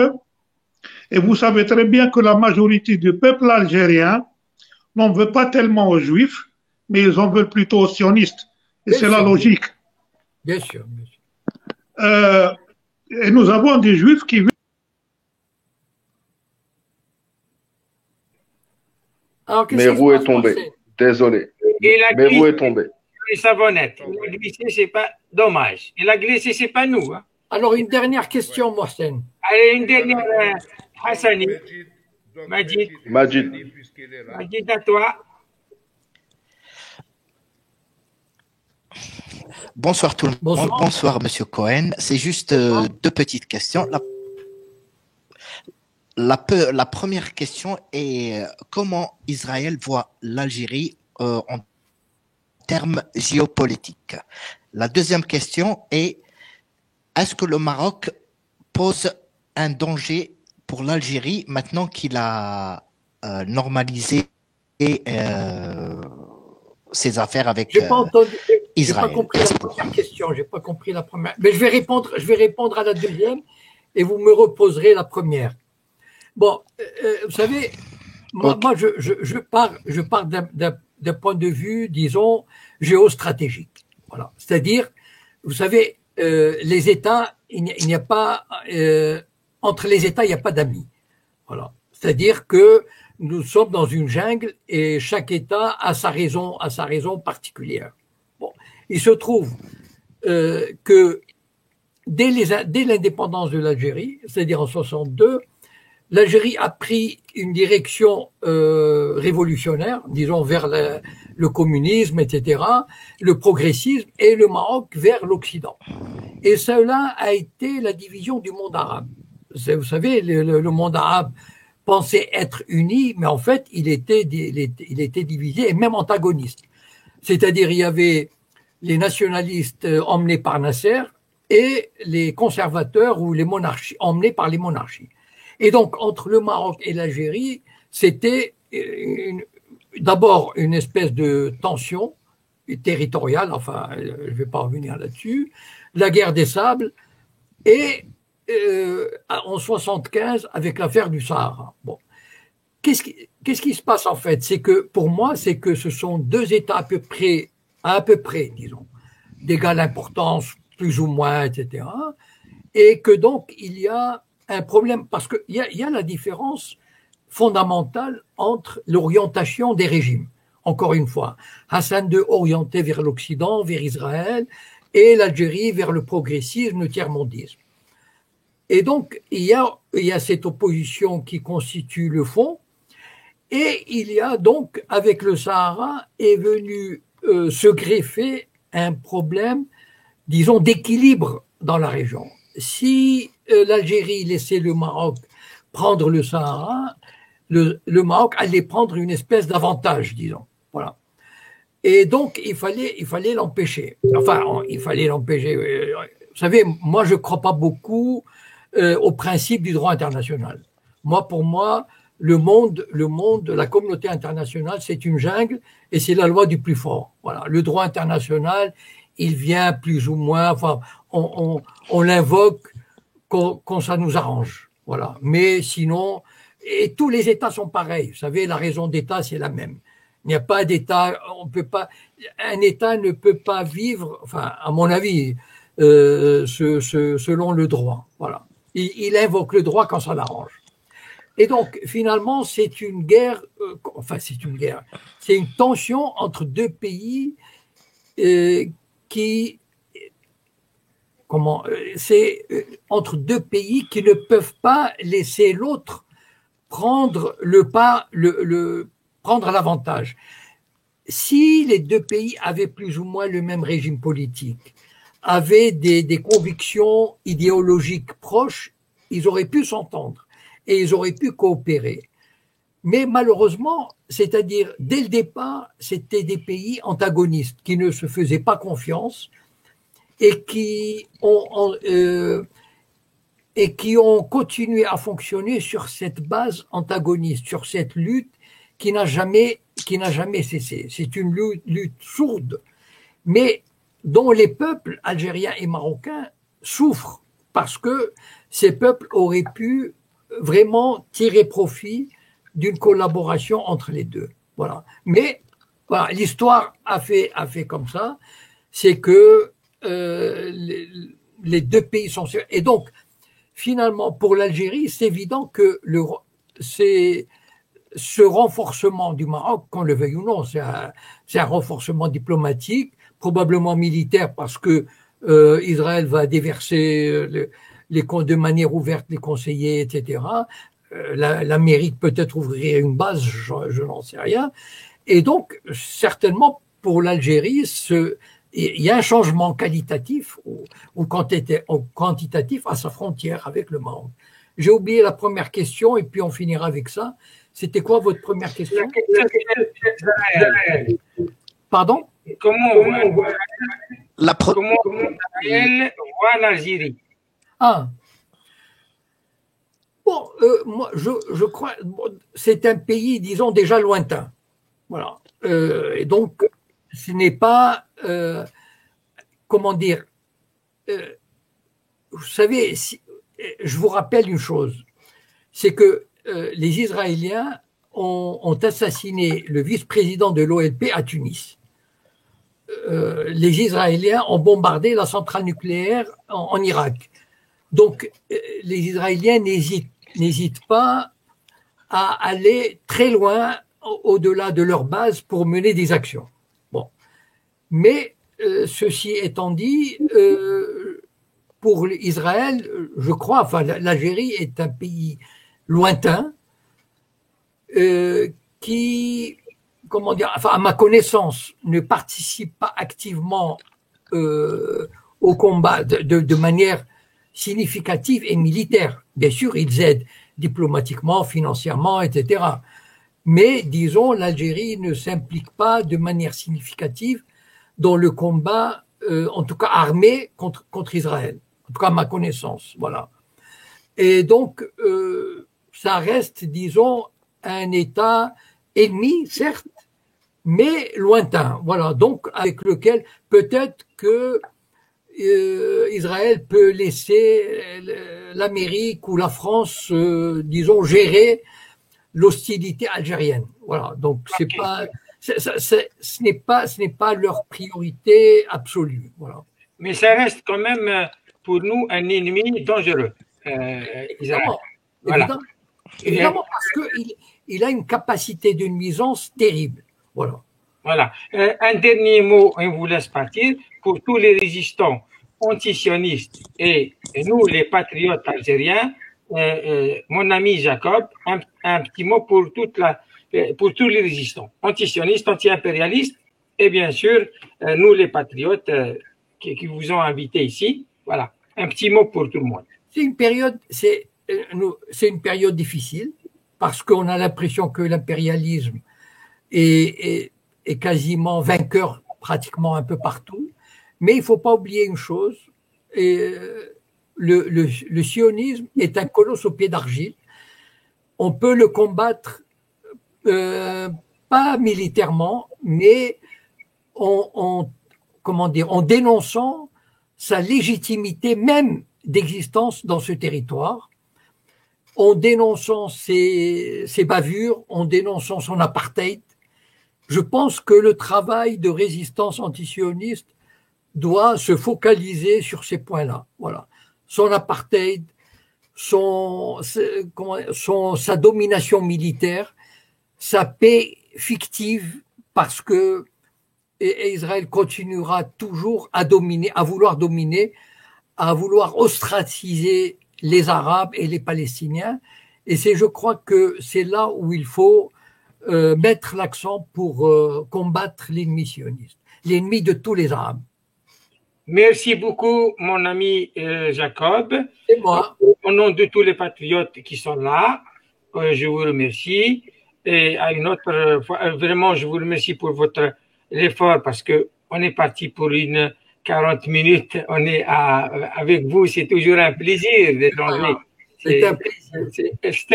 et vous savez très bien que la majorité du peuple algérien n'en veut pas tellement aux juifs, mais ils en veulent plutôt aux sionistes. Et c'est la logique. Bien sûr. Bien sûr. Et nous avons des juifs qui... Mérou est tombé. Désolé. Mérou est tombé. Les savonnettes. Il a glissé, c'est pas dommage. Il a glissé, c'est pas nous. Hein. Alors, une dernière question, Mohsen. Allez, une dernière, Hassani. Majid, à toi. Bonsoir tout le monde. Bonsoir, Monsieur Cohen. C'est juste deux petites questions. La première question est comment Israël voit l'Algérie en termes géopolitiques. La deuxième question est est-ce que le Maroc pose un danger pour l'Algérie maintenant qu'il a normalisé ses affaires avec Israël? J'ai pas compris la première question. J'ai pas compris la première. Mais je vais répondre à la deuxième et vous me reposerez la première. Bon, vous savez, moi je pars d'un point de vue, disons, géostratégique. Voilà. C'est-à-dire, vous savez, les États, il n'y a pas entre les États, il n'y a pas d'amis. Voilà. C'est-à-dire que nous sommes dans une jungle et chaque État a sa raison particulière. Bon, il se trouve que dès l'indépendance de l'Algérie, c'est-à-dire en 62, l'Algérie a pris une direction révolutionnaire, disons vers le communisme, etc., le progressisme, et le Maroc vers l'Occident. Et cela a été la division du monde arabe. Vous savez, le monde arabe pensait être uni, mais en fait, il était divisé et même antagoniste. C'est-à-dire, il y avait les nationalistes emmenés par Nasser et les conservateurs ou les monarchies emmenés par les monarchies. Et donc, entre le Maroc et l'Algérie, c'était d'abord une espèce de tension territoriale, enfin, je ne vais pas revenir là-dessus, la guerre des sables, et en 75, avec l'affaire du Sahara. Bon. Qu'est-ce qui se passe en fait? C'est que, pour moi, c'est que ce sont deux États à peu près, disons, d'égale importance, plus ou moins, etc., et que donc, il y a un problème, parce qu'il y a la différence fondamentale entre l'orientation des régimes. Encore une fois, Hassan II orienté vers l'Occident, vers Israël, et l'Algérie vers le progressisme, le tiers-mondisme. Et donc, il y a cette opposition qui constitue le fond, et il y a donc, avec le Sahara, est venu se greffer un problème, disons, d'équilibre dans la région. Si l'Algérie laissait le Maroc prendre le Sahara, le Maroc allait prendre une espèce d'avantage, disons. Voilà. Et donc, il fallait l'empêcher. Enfin, il fallait l'empêcher. Vous savez, moi, je ne crois pas beaucoup au principe du droit international. Pour moi, le monde, la communauté internationale, c'est une jungle et c'est la loi du plus fort. Voilà. Le droit international, il vient plus ou moins, enfin, on l'invoque quand ça nous arrange. Voilà. Mais sinon, et tous les États sont pareils. Vous savez, la raison d'État, c'est la même. Il n'y a pas d'État, un État ne peut pas vivre, enfin, à mon avis, selon le droit. Voilà. Il invoque le droit quand ça l'arrange. Et donc, finalement, c'est une guerre, c'est une tension entre deux pays entre deux pays qui ne peuvent pas laisser l'autre prendre le pas, prendre l'avantage. Si les deux pays avaient plus ou moins le même régime politique, avaient des convictions idéologiques proches, ils auraient pu s'entendre et ils auraient pu coopérer. Mais malheureusement, c'est-à-dire dès le départ, c'était des pays antagonistes qui ne se faisaient pas confiance et qui ont continué à fonctionner sur cette base antagoniste, sur cette lutte qui n'a jamais qui n'a jamais cessé. C'est une lutte sourde, mais dont les peuples algériens et marocains souffrent parce que ces peuples auraient pu vraiment tirer profit d'une collaboration entre les deux. Voilà. Mais voilà, l'histoire a fait comme ça, c'est que les deux pays sont sûrs. Et donc, finalement, pour l'Algérie, c'est évident que ce renforcement du Maroc, qu'on le veuille ou non, c'est un renforcement diplomatique, probablement militaire, parce que Israël va déverser de manière ouverte les conseillers, etc. L'Amérique peut-être ouvrirait une base, je n'en sais rien. Et donc, certainement, pour l'Algérie, il y a un changement qualitatif ou quantitatif à sa frontière avec le Maroc. J'ai oublié la première question et puis on finira avec ça. C'était quoi votre première question? Pardon? Comment Israël voit l'Algérie? Ah. Bon, moi, je crois, c'est un pays, disons, déjà lointain. Voilà. Et donc, ce n'est pas, comment dire, vous savez, je vous rappelle une chose, c'est que les Israéliens ont assassiné le vice-président de l'OLP à Tunis. Les Israéliens ont bombardé la centrale nucléaire en Irak. Donc, les Israéliens n'hésitent pas à aller très loin au-delà de leur base pour mener des actions. Bon. Mais, ceci étant dit, pour Israël, je crois, enfin, l'Algérie est un pays lointain qui, comment dire, enfin, à ma connaissance, ne participe pas activement au combat de manière significative et militaire. Bien sûr, ils aident diplomatiquement, financièrement, etc. Mais, disons, l'Algérie ne s'implique pas de manière significative dans le combat, en tout cas armé, contre Israël. En tout cas, à ma connaissance. Voilà. Et donc, ça reste, disons, un État ennemi, certes, mais lointain. Voilà. Donc, avec lequel peut-être que Israël peut laisser l'Amérique ou la France, disons, gérer l'hostilité algérienne. Voilà. Donc, ce n'est pas leur priorité absolue. Voilà. Mais ça reste quand même pour nous un ennemi dangereux. Évidemment, voilà. Évidemment, parce qu'il a une capacité de nuisance terrible. Voilà. Voilà. Un dernier mot, on vous laisse partir. Pour tous les résistants antisionistes et nous, les patriotes algériens, mon ami Jacob, un petit mot pour pour tous les résistants antisionistes, anti-impérialistes et bien sûr, nous, les patriotes qui vous ont invités ici. Voilà. Un petit mot pour tout le monde. C'est une période difficile parce qu'on a l'impression que l'impérialisme est quasiment vainqueur pratiquement un peu partout. Mais il ne faut pas oublier une chose, le sionisme est un colosse au pied d'argile. On peut le combattre pas militairement, mais en dénonçant sa légitimité même d'existence dans ce territoire, en dénonçant ses bavures, en dénonçant son apartheid. Je pense que le travail de résistance antisioniste doit se focaliser sur ces points-là. Voilà. Son apartheid, sa domination militaire, sa paix fictive, parce que Israël continuera toujours à vouloir dominer, à vouloir ostraciser les Arabes et les Palestiniens. Et je crois que c'est là où il faut mettre l'accent pour combattre l'ennemi sioniste, l'ennemi de tous les Arabes. Merci beaucoup, mon ami Jacob. Et moi. Au nom de tous les patriotes qui sont là, je vous remercie. Et à une autre fois, vraiment, je vous remercie pour votre effort parce que on est parti pour 40 minutes. On est avec vous. C'est toujours un plaisir d'échanger. C'est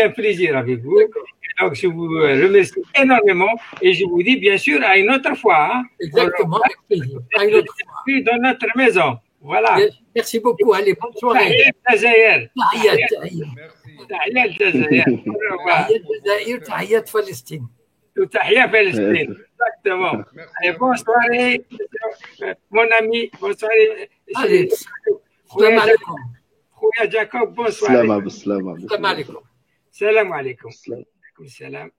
un plaisir avec vous. Donc, je vous remercie énormément et je vous dis bien sûr à une autre fois. Hein, exactement, avec plaisir. À une autre fois. Dans notre maison. Voilà. Merci beaucoup. Allez, bonne soirée. تحية تحية الجزائر تحية فلسطين. تحية فلسطين. Exactement. Allez, bonne soirée, mon ami. Bonne soirée. Allez, salam alaikum. خويا جاكوب bonne soirée. Salam alaikum. السلام عليكم. السلام عليكم. السلام.